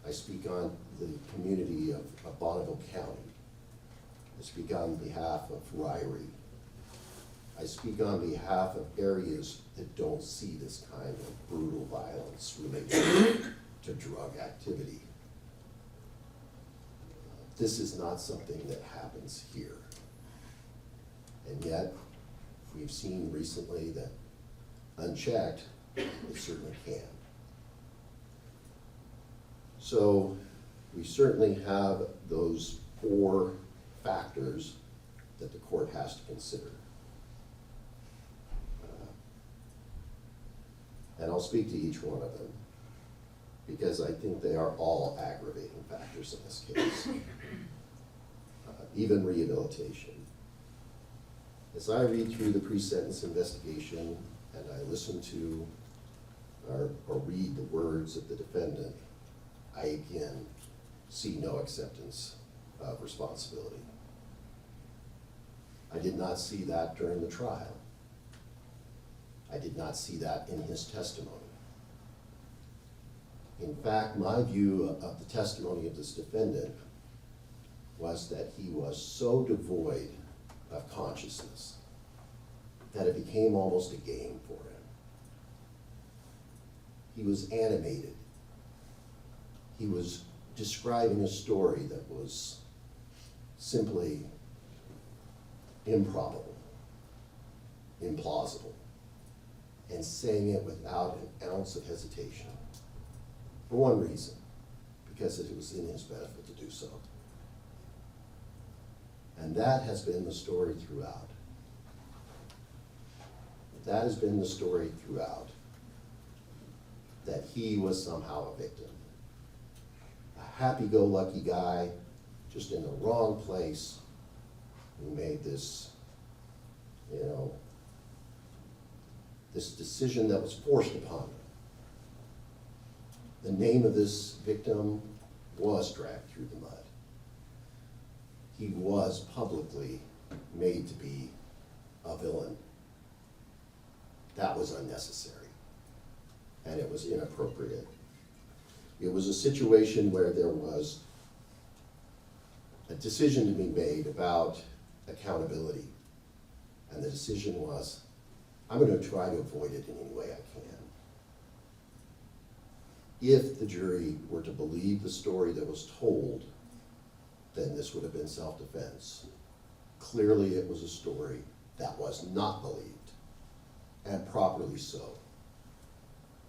I speak on the community of Bonneville County. I speak on behalf of Ririe. I speak on behalf of areas that don't see this kind of brutal violence related to drug activity. This is not something that happens here. And yet, we've seen recently that unchecked, it certainly can. So, we certainly have those 4 factors that the court has to consider. And I'll speak to each one of them, because I think they are all aggravating factors in this case. Even rehabilitation. As I read through the pre-sentence investigation and I listen to or read the words of the defendant, I again see no acceptance of responsibility. I did not see that during the trial. I did not see that in his testimony. In fact, my view of the testimony of this defendant was that he was so devoid of consciousness that it became almost a game for him. He was animated. He was describing a story that was simply improbable, implausible, and saying it without an ounce of hesitation. For one reason, because it was in his benefit to do so. And that has been the story throughout. That has been the story throughout. That he was somehow a victim. A happy-go-lucky guy, just in the wrong place, who made this, this decision that was forced upon him. The name of this victim was dragged through the mud. He was publicly made to be a villain. That was unnecessary, and it was inappropriate. It was a situation where there was a decision to be made about accountability, and the decision was, I'm going to try to avoid it in any way I can. If the jury were to believe the story that was told, then this would have been self-defense. Clearly it was a story that was not believed, and properly so.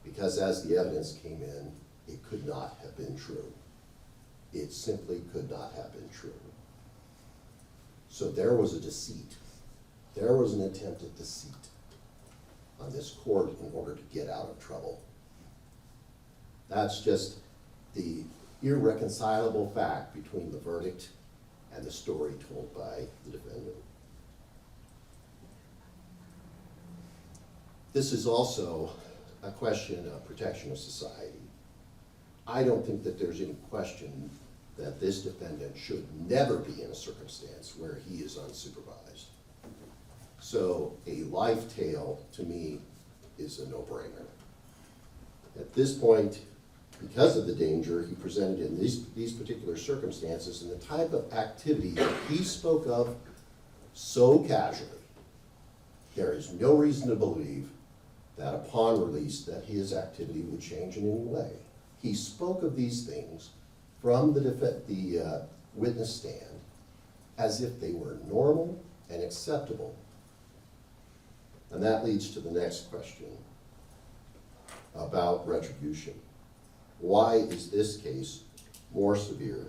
Because as the evidence came in, it could not have been true. It simply could not have been true. So there was a deceit. There was an attempt at deceit on this court in order to get out of trouble. That's just the irreconcilable fact between the verdict and the story told by the defendant. This is also a question of protection of society. I don't think that there's any question that this defendant should never be in a circumstance where he is unsupervised. So a life tail, to me, is a no-brainer. At this point, because of the danger he presented in these particular circumstances and the type of activity that he spoke of so casually, there is no reason to believe that upon release that his activity would change in any way. He spoke of these things from the witness stand as if they were normal and acceptable. And that leads to the next question about retribution. Why is this case more severe?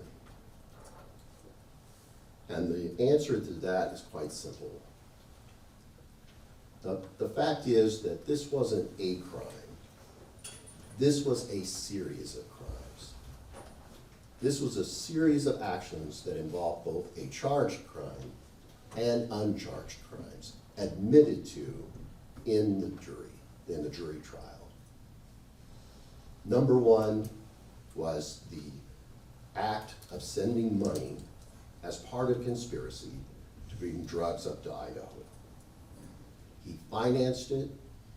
And the answer to that is quite simple. The fact is that this wasn't a crime. This was a series of crimes. This was a series of actions that involved both a charged crime and uncharged crimes admitted to in the jury trial. Number one was the act of sending money as part of conspiracy to bring drugs up to Idaho. He financed it,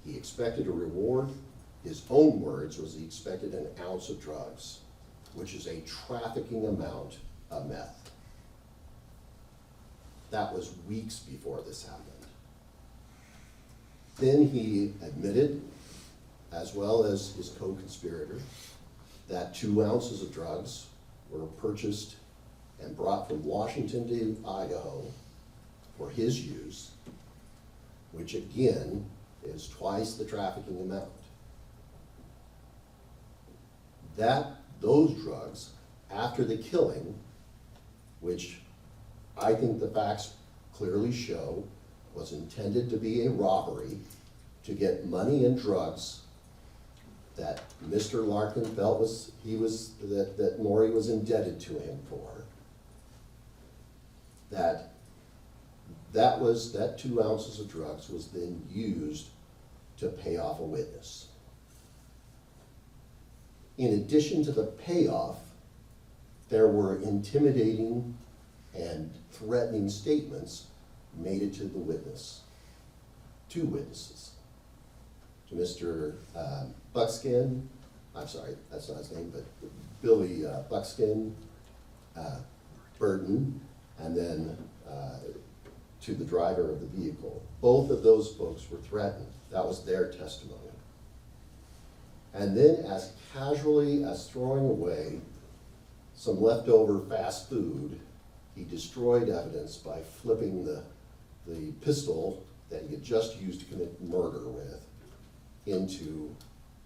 he expected a reward. His own words was he expected an ounce of drugs, which is a trafficking amount of meth. That was weeks before this happened. Then he admitted, as well as his co-conspirator, that 2 ounces of drugs were purchased and brought from Washington to Idaho for his use, which again is twice the trafficking amount. Those drugs, after the killing, which I think the facts clearly show was intended to be a robbery to get money and drugs that Mr. Larkin felt that Morey was indebted to him for, that 2 ounces of drugs was then used to pay off a witness. In addition to the payoff, there were intimidating and threatening statements made it to the witness, 2 witnesses, to Mr. Buckskin, I'm sorry, that's not his name, but Billy Buckskin, Burton, and then to the driver of the vehicle. Both of those folks were threatened. That was their testimony. And then as casually as throwing away some leftover fast food, he destroyed evidence by flipping the pistol that he had just used to commit murder with into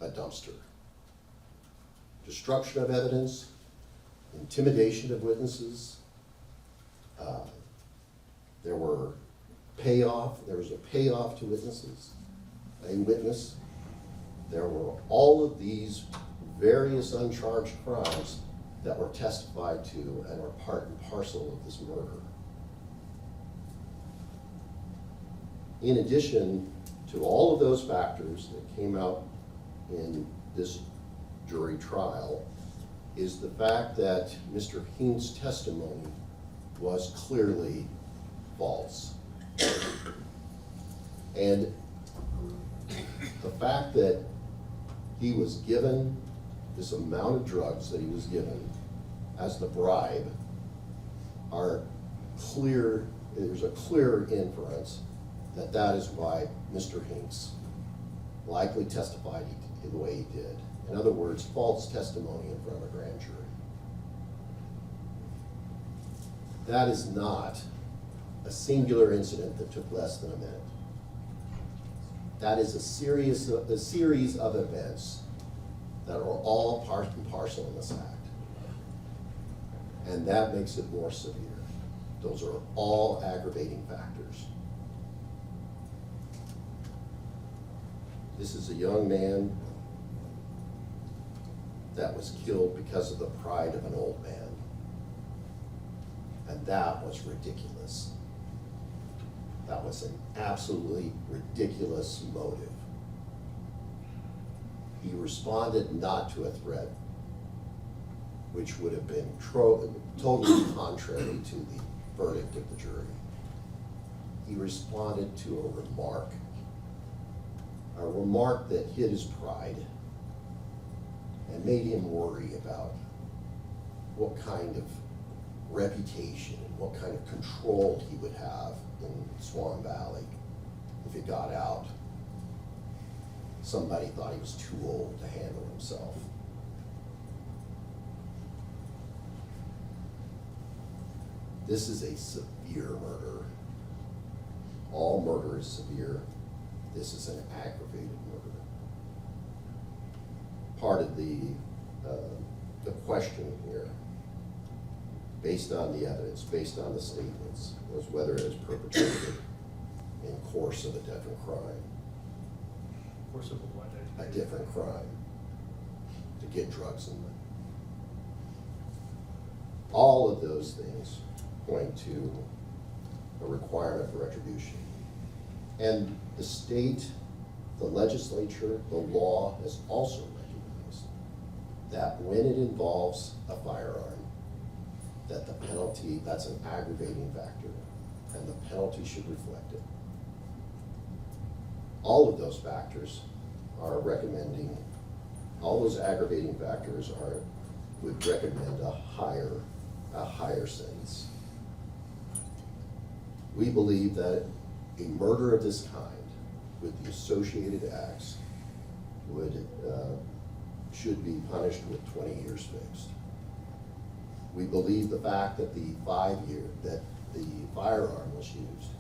a dumpster. Destruction of evidence, intimidation of witnesses. There was a payoff to witnesses, a witness. There were all of these various uncharged crimes that were testified to and were part and parcel of this murder. In addition to all of those factors that came out in this jury trial is the fact that Mr. Heen's testimony was clearly false. And the fact that he was given this amount of drugs that he was given as the bribe are clear, there's a clear inference that that is why Mr. Hinks likely testified the way he did. In other words, false testimony in front of a grand jury. That is not a singular incident that took less than a minute. That is a series of events that are all part and parcel in this act. And that makes it more severe. Those are all aggravating factors. This is a young man that was killed because of the pride of an old man. And that was ridiculous. That was an absolutely ridiculous motive. He responded not to a threat, which would have been totally contrary to the verdict of the jury. He responded to a remark that hit his pride and made him worry about what kind of reputation, what kind of control he would have in Swan Valley if it got out. Somebody thought he was too old to handle himself. This is a severe murder. All murder is severe. This is an aggravated murder. Part of the question here, based on the evidence, based on the statements, was whether it was perpetrated in course of a different crime. Course of what? A different crime, to get drugs in them. All of those things point to a requirement for retribution. And the state, the legislature, the law has also recognized that when it involves a firearm, that the penalty, that's an aggravating factor, and the penalty should reflect it. All of those factors are recommending, all those aggravating factors would recommend a higher sentence. We believe that a murder of this kind, with the associated acts, should be punished with 20 years fixed. We believe the fact that the firearm was used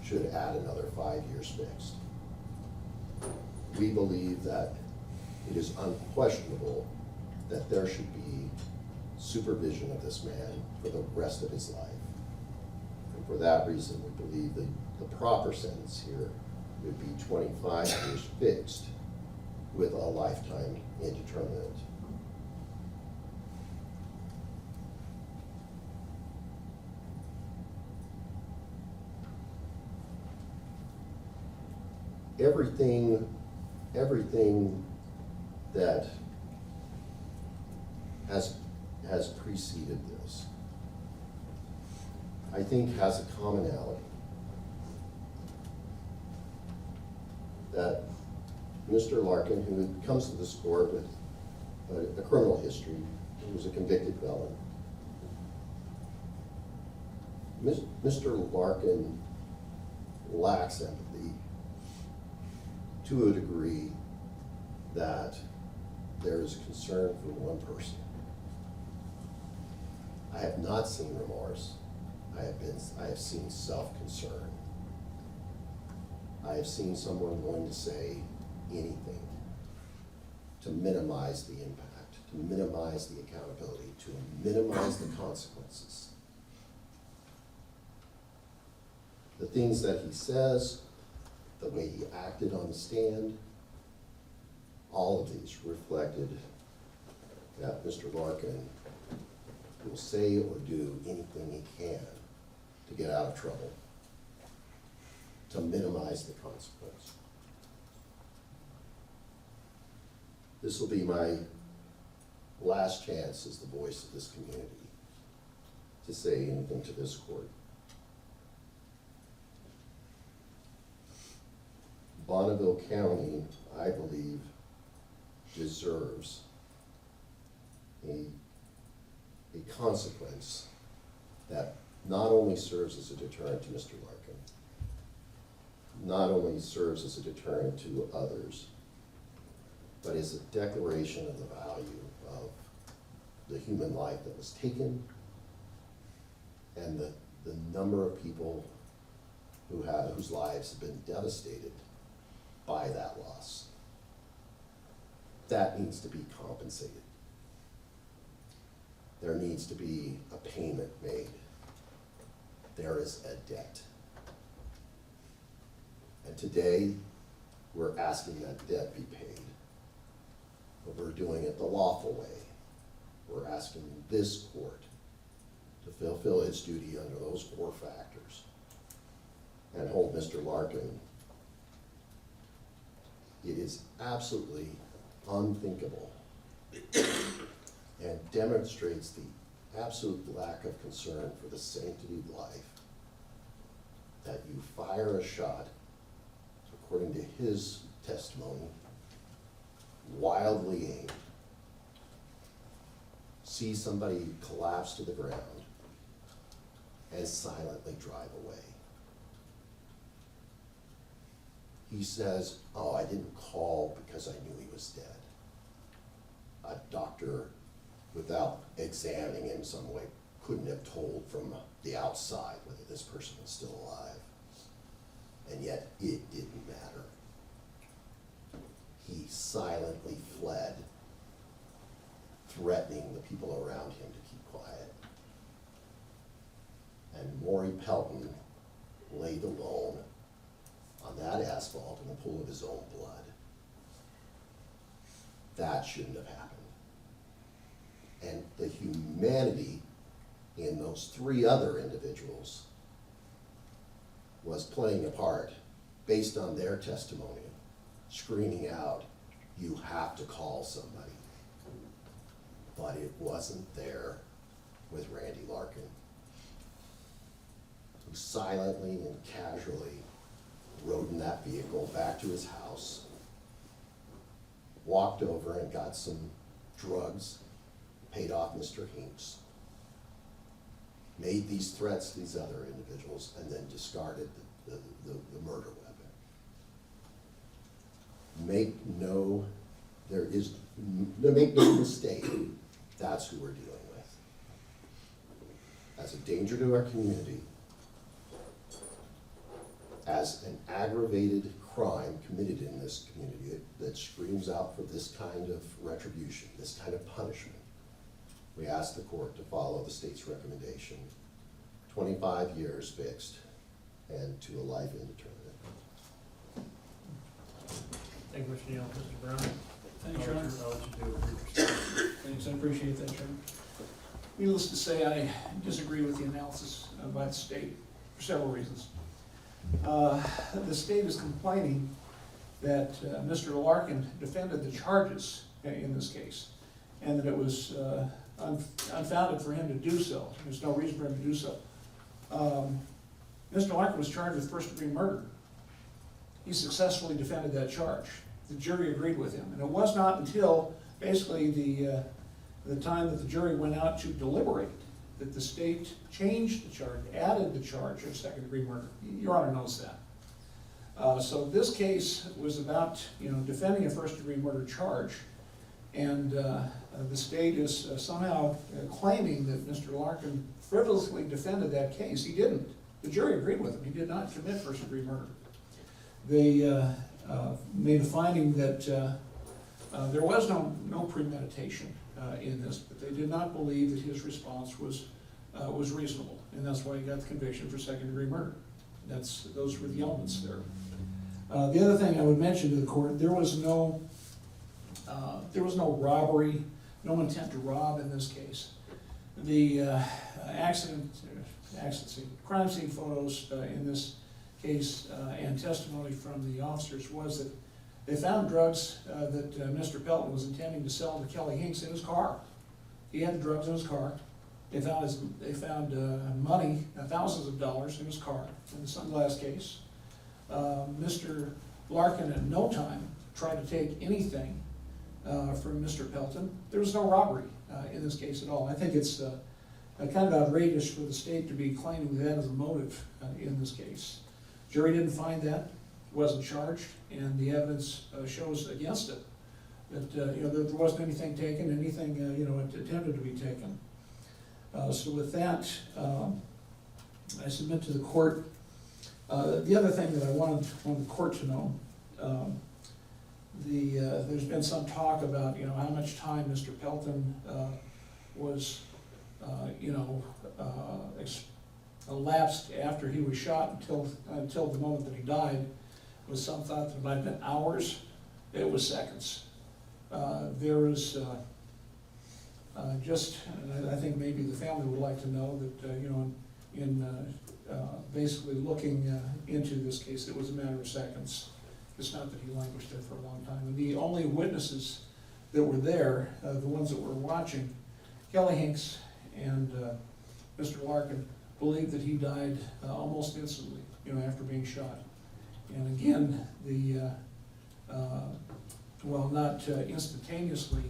should add another 5 years fixed. We believe that it is unquestionable that there should be supervision of this man for the rest of his life. And for that reason, we believe that the proper sentence here would be 25 years fixed with a lifetime indeterminate. Everything that has preceded this, I think, has a commonality. That Mr. Larkin, who comes to this court with a criminal history, he was a convicted felon. Mr. Larkin lacks empathy to a degree that there is concern for one person. I have not seen remorse. I have seen self-concern. I have seen someone willing to say anything to minimize the impact, to minimize the accountability, to minimize the consequences. The things that he says, the way he acted on the stand, all of these reflected that Mr. Larkin will say or do anything he can to get out of trouble, to minimize the consequence. This will be my last chance as the voice of this community to say anything to this court. Bonneville County, I believe, deserves a consequence that not only serves as a deterrent to Mr. Larkin, not only serves as a deterrent to others, but is a declaration of the value of the human life that was taken and the number of people whose lives have been devastated by that loss. That needs to be compensated. There needs to be a payment made. There is a debt. And today, we're asking that debt be paid. But we're doing it the lawful way. We're asking this court to fulfill its duty under those 4 factors and hold Mr. Larkin, it is absolutely unthinkable and demonstrates the absolute lack of concern for the sanctity of life that you fire a shot, according to his testimony, wildly aimed, see somebody collapse to the ground, and silently drive away. He says, oh, I didn't call because I knew he was dead. A doctor, without examining him some way, couldn't have told from the outside whether this person was still alive. And yet, it didn't matter. He silently fled, threatening the people around him to keep quiet. And Morey Pelton laid alone on that asphalt in a pool of his own blood. That shouldn't have happened. And the humanity in those 3 other individuals was playing a part based on their testimony, screaming out, you have to call somebody. But it wasn't there with Randy Larkin, who silently and casually rode in that vehicle back to his house, walked over and got some drugs, paid off Mr. Hinks, made these threats to these other individuals, and then discarded the murder weapon. Make no mistake, that's who we're dealing with. As a danger to our community, as an aggravated crime committed in this community that screams out for this kind of retribution, this kind of punishment, we ask the court to follow the state's recommendation, 25 years fixed and to a life indeterminate. Thank you, Mr. Neal. Mr. Brown? Thanks, Your Honor. I'll let you do it. Thanks, I appreciate that, Chairman. Needless to say, I disagree with the analysis by the state for several reasons. The state is complaining that Mr. Larkin defended the charges in this case, and that it was unfounded for him to do so. There's no reason for him to do so. Mr. Larkin was charged with first-degree murder. He successfully defended that charge. The jury agreed with him, and it was not until basically the time that the jury went out to deliberate that the state changed the charge, added the charge of second-degree murder. Your Honor knows that. So this case was about, defending a first-degree murder charge, and the state is somehow claiming that Mr. Larkin frivolously defended that case. He didn't. The jury agreed with him. He did not commit first-degree murder. They made a finding that there was no premeditation in this, but they did not believe that his response was reasonable, and that's why he got the conviction for second-degree murder. Those were the elements there. The other thing I would mention to the court, there was no robbery, no intent to rob in this case. The crime scene photos in this case and testimony from the officers was that they found drugs that Mr. Pelton was intending to sell to Kelly Hinks in his car. He had the drugs in his car. They found money, thousands of dollars in his car in the sunglass case. Mr. Larkin at no time tried to take anything from Mr. Pelton. There was no robbery in this case at all. I think it's kind of outrageous for the state to be claiming that as a motive in this case. Jury didn't find that, wasn't charged, and the evidence shows against it. That there wasn't anything taken, anything attempted to be taken. So with that, I submit to the court. The other thing that I wanted the court to know, there's been some talk about how much time Mr. Pelton was elapsed after he was shot until the moment that he died. Was some thought that it might have been hours. It was seconds. There was And I think maybe the family would like to know that, in basically looking into this case, it was a matter of seconds. It's not that he languished there for a long time. And the only witnesses that were there, the ones that were watching, Kelly Hinks and Mr. Larkin, believed that he died almost instantly, after being shot. And again, not instantaneously,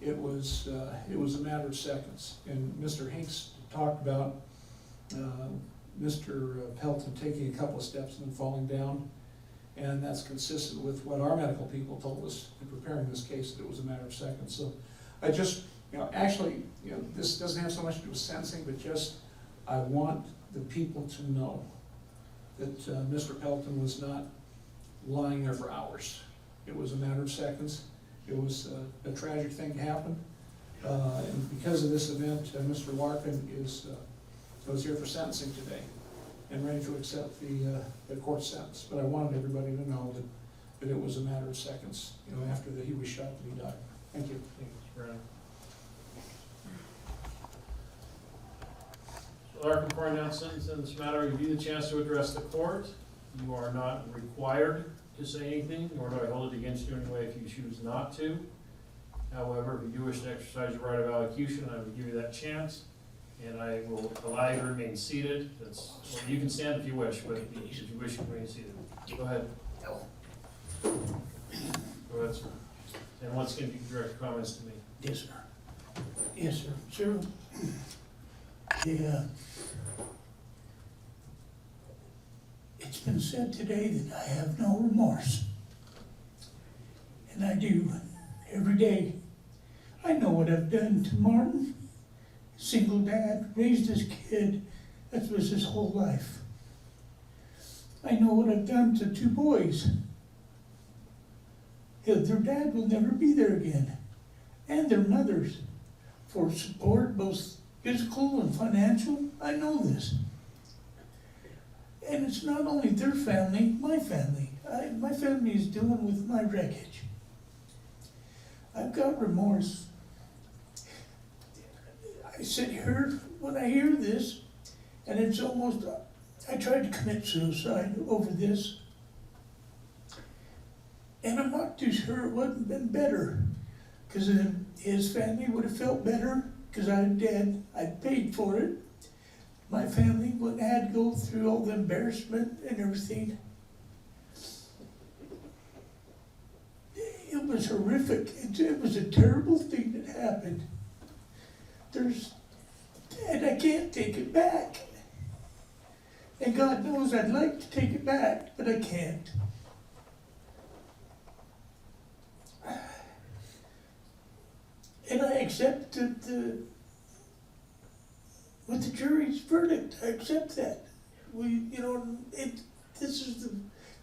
it was a matter of seconds. And Mr. Hinks talked about Mr. Pelton taking a couple of steps and then falling down. And that's consistent with what our medical people told us in preparing this case, that it was a matter of seconds. So I just, this doesn't have so much to do with sentencing, but just I want the people to know that Mr. Pelton was not lying there for hours. It was a matter of seconds. It was a tragic thing to happen. And because of this event, Mr. Larkin was here for sentencing today and ready to accept the court sentence. But I wanted everybody to know that it was a matter of seconds, after that he was shot that he died. Thank you. Thank you, Mr. Brown. Larkin, before I announce sentence in this matter, you give you the chance to address the court. You are not required to say anything, nor do I hold it against you in any way if you choose not to. However, if you do wish to exercise your right of allocution, I will give you that chance, and I will allow you to remain seated. You can stand if you wish, but if you wish, you can remain seated. Go ahead. Go ahead, sir. And once again, you can direct your comments to me. Yes, sir. Yes, sir. Sir, it's been said today that I have no remorse. And I do, every day. I know what I've done to Martin. Single dad, raised his kid. That was his whole life. I know what I've done to two boys. Their dad will never be there again. And their mothers. For support, both physical and financial. I know this. And it's not only their family, my family. My family is dealing with my wreckage. I've got remorse. I sit here when I hear this, and it's almost, I tried to commit suicide over this. And I'm not too sure it wouldn't have been better, because then his family would have felt better, because I'm dead. I paid for it. My family wouldn't have had to go through all the embarrassment and everything. It was horrific. It was a terrible thing that happened. And I can't take it back. And God knows I'd like to take it back, but I can't. And I accept with the jury's verdict. I accept that. This is the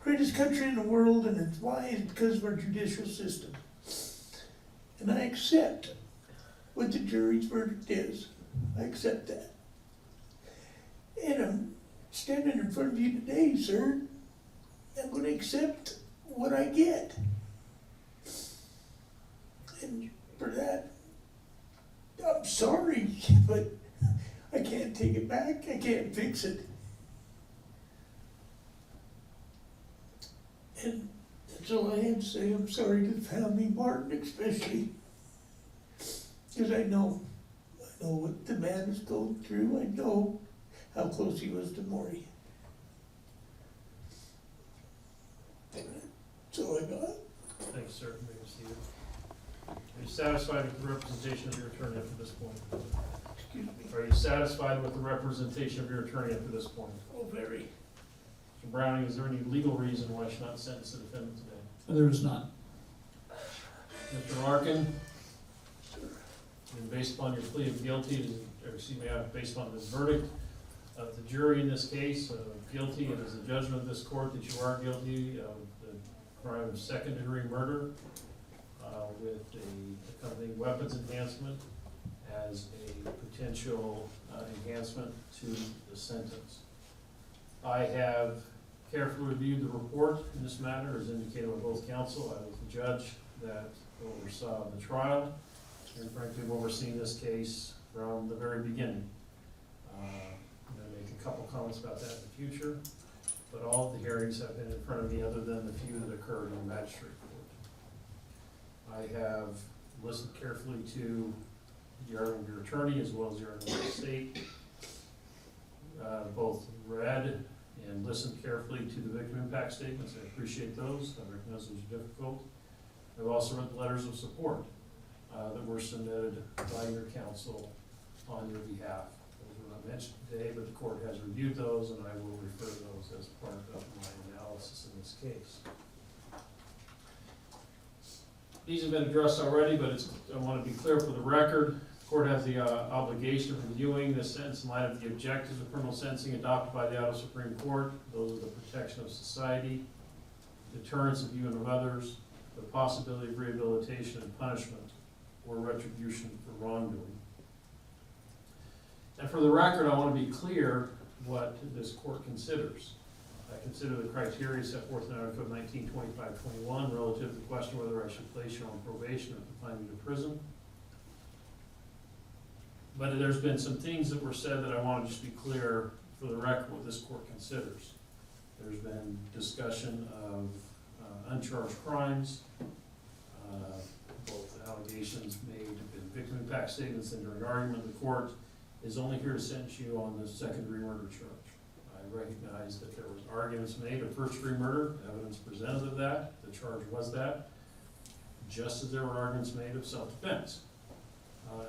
greatest country in the world, and it's why it's because of our judicial system. And I accept what the jury's verdict is. I accept that. And I'm standing in front of you today, sir. I'm going to accept what I get. And for that, I'm sorry, but I can't take it back. I can't fix it. And that's all I have to say. I'm sorry to the family, Martin especially. Because I know what the man is going through. I know how close he was to Morey. That's all I got. Thanks, sir. You may be seated. Are you satisfied with the representation of your attorney up to this point? Excuse me. Are you satisfied with the representation of your attorney up to this point? Oh, very. Mr. Browning, is there any legal reason why I should not sentence the defendant today? There is none. Mr. Larkin, and based upon your plea of guilty, based upon this verdict of the jury in this case, guilty, it is the judgment of this court that you are guilty of the crime of second-degree murder with the accompanying weapons enhancement as a potential enhancement to the sentence. I have carefully reviewed the report in this matter, as indicated by both counsel. I was the judge that oversaw the trial. and frankly, have overseen this case from the very beginning. I'm going to make a couple comments about that in the future, but all of the hearings have been in front of me other than the few that occurred in the magistrate court. I have listened carefully to the argument of your attorney as well as the argument of the state. Both read and listened carefully to the victim impact statements. I appreciate those. I recognize those are difficult. I've also read the letters of support that were submitted by your counsel on your behalf. Those were not mentioned today, but the court has reviewed those, and I will refer to those as part of my analysis in this case. These have been addressed already, but I want to be clear for the record. The court has the obligation of reviewing this sentence in light of the objectives of criminal sentencing adopted by the Idaho Supreme Court. Those are the protection of society, deterrence of you and of others, the possibility of rehabilitation and punishment, or retribution for wrongdoing. And for the record, I want to be clear what this court considers. I consider the criteria set forth in Idaho Code 1925-21 relative to the question whether I should place you on probation or confine you to prison. But there's been some things that were said that I want to just be clear for the record what this court considers. There's been discussion of uncharged crimes, both allegations made in victim impact statements and during argument. The court is only here to sentence you on the second-degree murder charge. I recognize that there was arguments made of first-degree murder, evidence presented of that, the charge was that, just as there were arguments made of self-defense,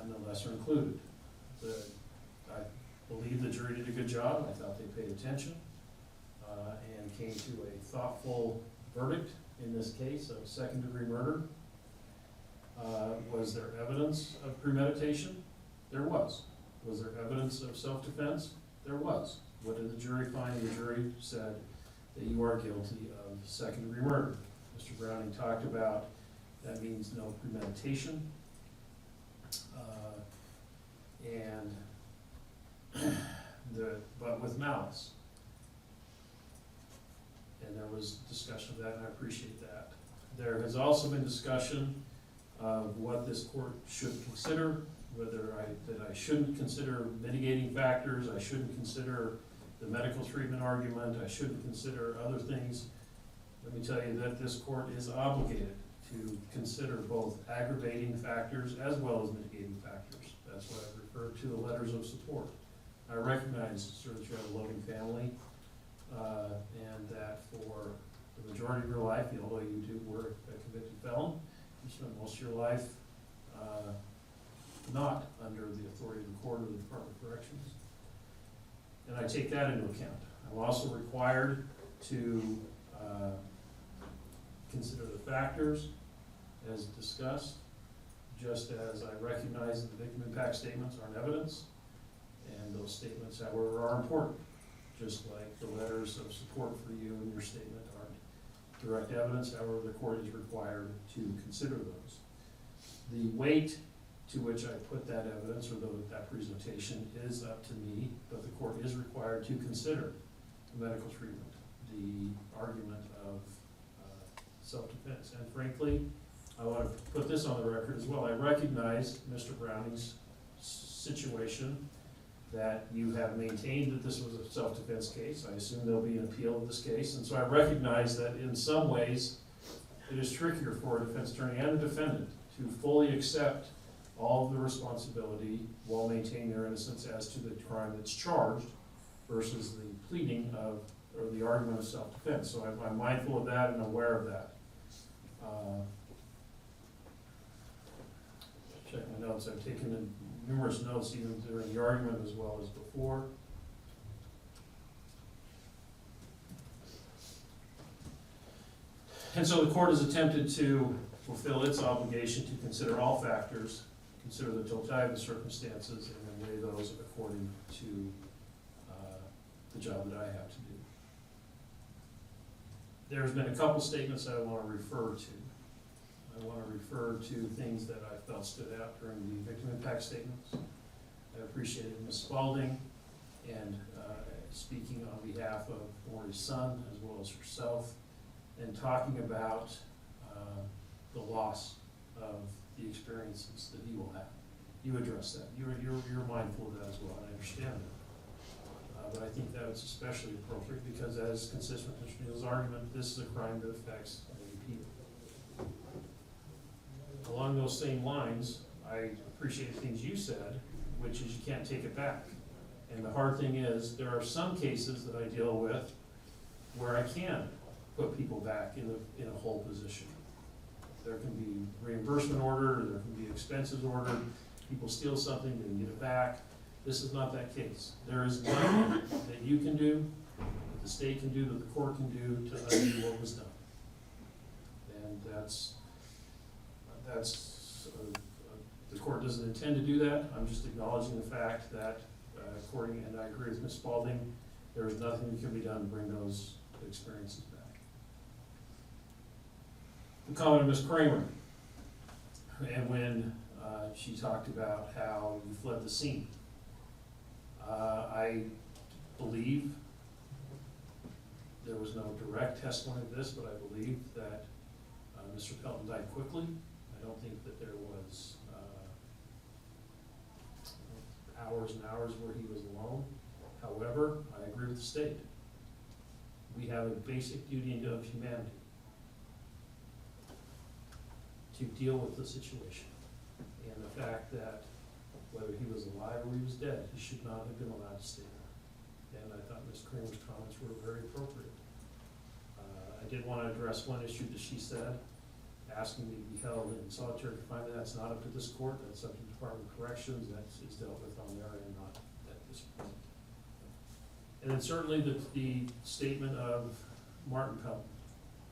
and the lesser included. I believe the jury did a good job. I thought they paid attention and came to a thoughtful verdict in this case of second-degree murder. Was there evidence of premeditation? There was. Was there evidence of self-defense? There was. What did the jury find? The jury said that you are guilty of second-degree murder. Mr. Browning talked about that means no premeditation. But with malice. And there was discussion of that, and I appreciate that. There has also been discussion of what this court should consider, whether I shouldn't consider mitigating factors, I shouldn't consider the medical treatment argument, I shouldn't consider other things. Let me tell you that this court is obligated to consider both aggravating factors as well as mitigating factors. That's what I refer to the letters of support. I recognize, sir, that you have a loving family, and that for the majority of your life, although you do work a convicted felon, you spend most of your life not under the authority of the court or the Department of Corrections. And I take that into account. I'm also required to consider the factors as discussed, just as I recognize that the victim impact statements aren't evidence, and those statements, however, are important, just like the letters of support for you and your statement aren't direct evidence. However, the court is required to consider those. The weight to which I put that evidence or that presentation is up to me, but the court is required to consider the medical treatment, the argument of self-defense. And frankly, I want to put this on the record as well. I recognize Mr. Browning's situation, that you have maintained that this was a self-defense case. I assume there'll be an appeal of this case. And so I recognize that in some ways it is trickier for a defense attorney and a defendant to fully accept all of the responsibility while maintaining their innocence as to the crime that's charged versus the pleading of, or the argument of self-defense. So I'm mindful of that and aware of that. Check my notes. I've taken numerous notes even during the argument as well as before. And so the court has attempted to fulfill its obligation to consider all factors, consider the totality of the circumstances, and then weigh those according to the job that I have to do. There's been a couple statements that I want to refer to. I want to refer to things that I felt stood out during the victim impact statements. I appreciated Ms. Spalding and speaking on behalf of Morey's son as well as herself, and talking about the loss of the experiences that he will have. You address that. You're mindful of that as well, and I understand that. But I think that it's especially appropriate because, as consistent with Mr. Neal's argument, this is a crime that affects many people. Along those same lines, I appreciate the things you said, which is you can't take it back. And the hard thing is, there are some cases that I deal with where I can put people back in a whole position. There can be reimbursement ordered, there can be expenses ordered, people steal something, they can get it back. This is not that case. There is nothing that you can do, that the state can do, that the court can do to undo what was done. And the court doesn't intend to do that. I'm just acknowledging the fact that, according, and I agree with Ms. Spalding, there is nothing that can be done to bring those experiences back. The comment of Ms. Kramer, and when she talked about how you fled the scene. I believe there was no direct testimony of this, but I believe that Mr. Pelton died quickly. I don't think that there was hours and hours where he was alone. However, I agree with the state. We have a basic duty of humanity to deal with the situation. And the fact that whether he was alive or he was dead, he should not have been allowed to stay there. And I thought Ms. Kramer's comments were very appropriate. I did want to address one issue that she said, asking me to be held in solitary confinement. That's not up to this court, that's up to the Department of Corrections, that is dealt with on their end, not at this point. And then certainly the statement of Martin Pelton,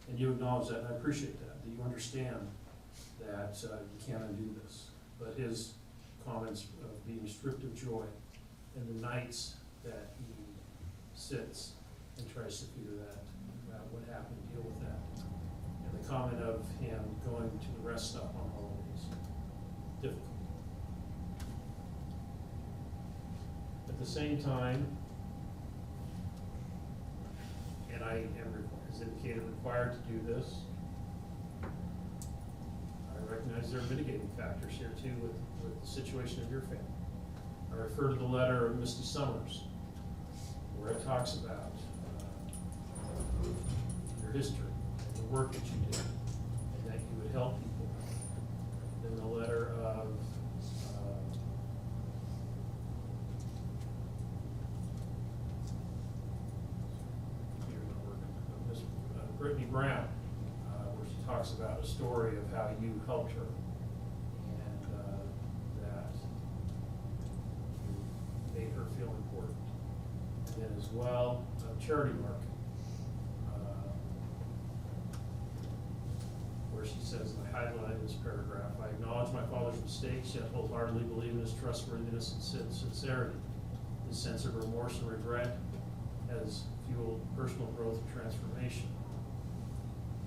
and you acknowledge that, and I appreciate that you understand that you can't undo this. But his comments of being stripped of joy and the nights that he sits and tries to figure that out, what happened, deal with that. And the comment of him going to the rest stop on holidays, difficult. At the same time, and I am, as indicated, required to do this, I recognize there are mitigating factors here too with the situation of your family. I refer to the letter of Misty Summers, where it talks about your history, and the work that you did, and that you would help people. Then the letter of Miss Brittany Brown, where she talks about a story of how you helped her, and that you made her feel important. And then as well, Charity Mark, where she says, and I highlighted this paragraph, I acknowledge my father's mistakes, yet wholeheartedly believe in his trustworthiness and sincerity. His sense of remorse and regret has fueled personal growth and transformation.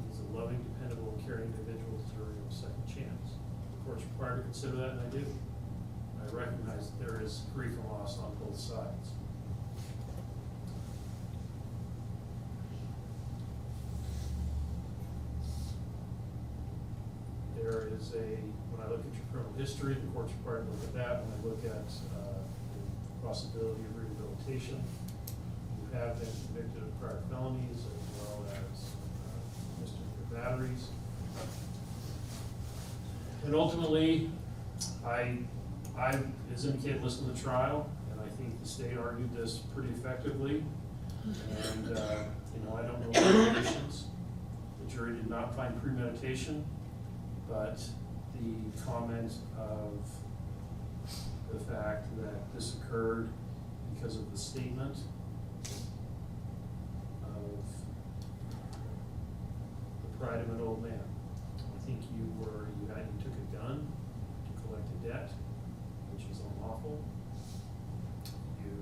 He's a loving, dependable, and caring individual deserving of a second chance. The court's required to consider that, and I do. I recognize that there is grief and loss on both sides. There is when I look at your criminal history, the court's required to look at that. When I look at the possibility of rehabilitation, you have been convicted of prior felonies as well as misdemeanor batteries. And ultimately, I, as indicated, listened to the trial, and I think the state argued this pretty effectively. And, I don't know the conditions. The jury did not find premeditation, but the comment of the fact that this occurred because of the statement of the pride of an old man. I think you took a gun to collect a debt, which is unlawful. You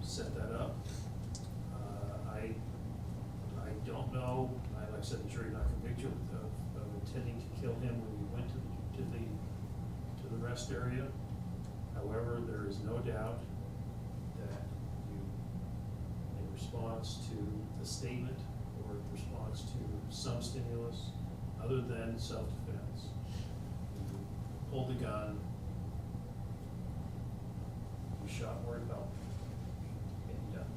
set that up. I don't know, like I said, the jury did not convict you of intending to kill him when you went to the rest area. However, there is no doubt that you, in response to the statement or in response to some stimulus other than self-defense, you pulled the gun, you shot Morey Pelton, and you died.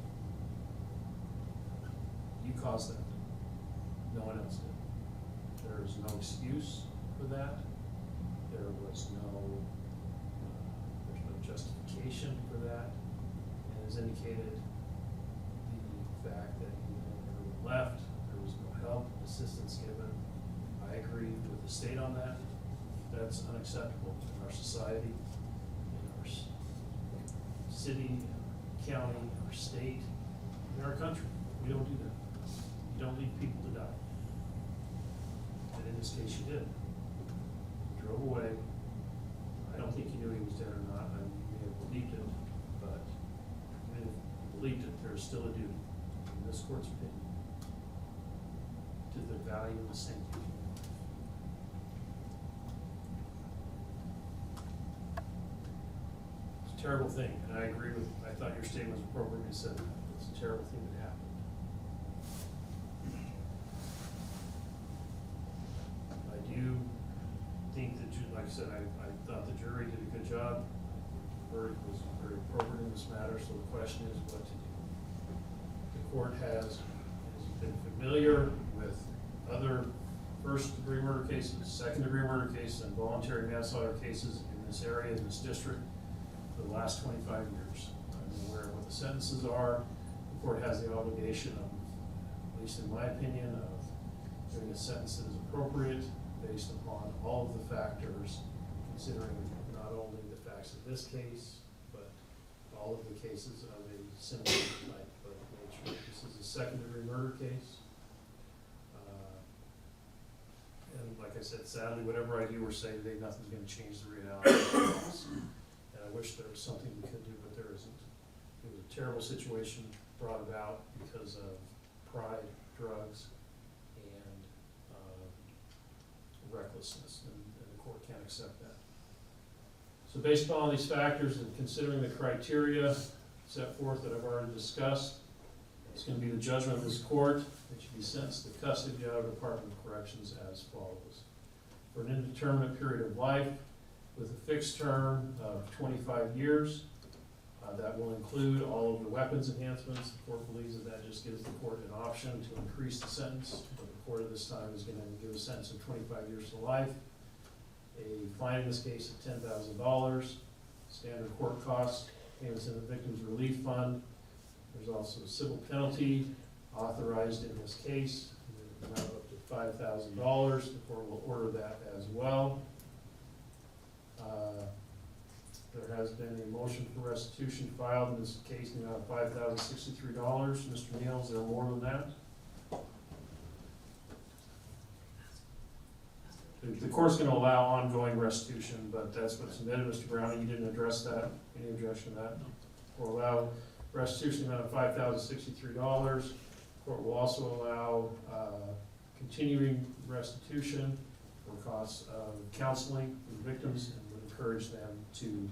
You caused that. No one else did. There is no excuse for that. There's no justification for that. And as indicated, the fact that everyone left, there was no help, assistance given. I agree with the state on that. That's unacceptable in our society, in our city, in our county, in our state, in our country. We don't do that. You don't leave people to die. And in this case, you did. You drove away. I don't think you knew he was dead or not. I mean, you may have believed it, but even if you believed it, there's still a duty, in this court's opinion, to the value of the sanctity of life. It's a terrible thing, and I agree with, I thought your statement was appropriate. You said it's a terrible thing that happened. I do think that, like I said, I thought the jury did a good job. The verdict was very appropriate in this matter, so the question is what to do. The court has been familiar with other first-degree murder cases, second-degree murder cases, and voluntary manslaughter cases in this area, in this district, for the last 25 years. I'm aware of what the sentences are. The court has the obligation of, at least in my opinion, of giving a sentence that is appropriate based upon all of the factors, considering not only the facts of this case, but all of the cases of a similar type of nature. This is a second-degree murder case. And like I said, sadly, whatever I do or say today, nothing's going to change the reality of this. And I wish there was something we could do, but there isn't. It was a terrible situation brought about because of pride, drugs, and recklessness, and the court can't accept that. So based upon all these factors and considering the criteria set forth that I've already discussed, it's going to be the judgment of this court that should be sentenced to custody out of the Department of Corrections as follows. For an indeterminate period of life with a fixed term of 25 years, that will include all of the weapons enhancements. The court believes that that just gives the court an option to increase the sentence, but the court at this time is going to give a sentence of 25 years to life. A fine in this case of $10,000, standard court costs, payments in the Victims Relief Fund. There's also a civil penalty authorized in this case, the amount of up to $5,000. The court will order that as well. There has been a motion for restitution filed in this case in the amount of $5,063. Mr. Neal, is there more than that? The court's going to allow ongoing restitution, but that's what's submitted. Mr. Browning, you didn't address that. Any objection to that? Or allow restitution amount of $5,063. Court will also allow continuing restitution for costs of counseling for the victims, and would encourage them to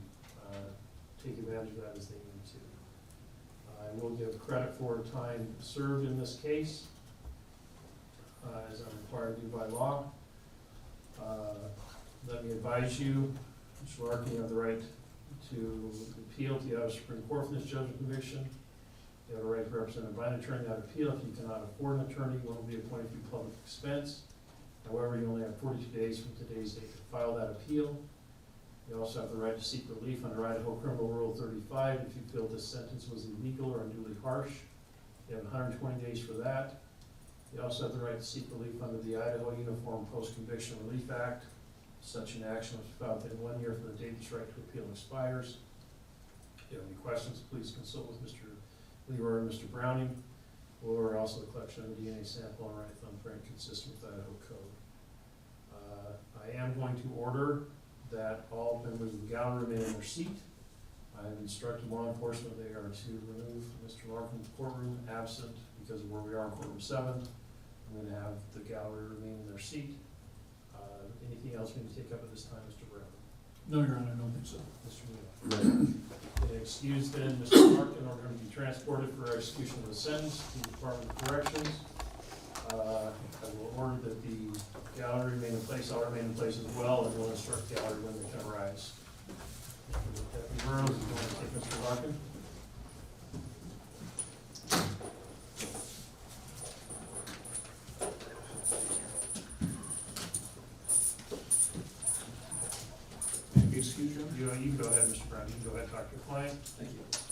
take advantage of that as they need to. I will give credit for time served in this case, as I'm required to do by law. Let me advise you, Mr. Larkin, you have the right to appeal to the Idaho Supreme Court for this judgment conviction. You have a right to represent a blind attorney on appeal. If you cannot afford an attorney, one will be appointed through public expense. However, you only have 42 days from today's date to file that appeal. You also have the right to seek relief under Idaho Criminal Rule 35 if you feel this sentence was illegal or unduly harsh. You have 120 days for that. You also have the right to seek relief under the Idaho Uniform Post-Conviction Relief Act. Such an action was filed within 1 year from the date this right to appeal expires. If you have any questions, please consult with Mr. Leroy or Mr. Browning, or also the collection of a DNA sample and right thumbprint consistent with Idaho code. I am going to order that all members of the gallery remain in their seat. I have instructed law enforcement they are to remove Mr. Larkin from the courtroom absent because of where we are in courtroom 7. I'm going to have the gallery remain in their seat. Anything else we need to take up at this time, Mr. Brown? No, Your Honor, I don't think so. Mr. Neal? Excused then, Mr. Larkin, are going to be transported for execution of the sentence to the Department of Corrections. I will order that the gallery remain in place, I'll remain in place as well, and we'll instruct the gallery when they can arise. Deputy Burrows, if you want to take Mr. Larkin? Excuse me? You can go ahead, Mr. Brown, you can go ahead and talk to your client. Thank you.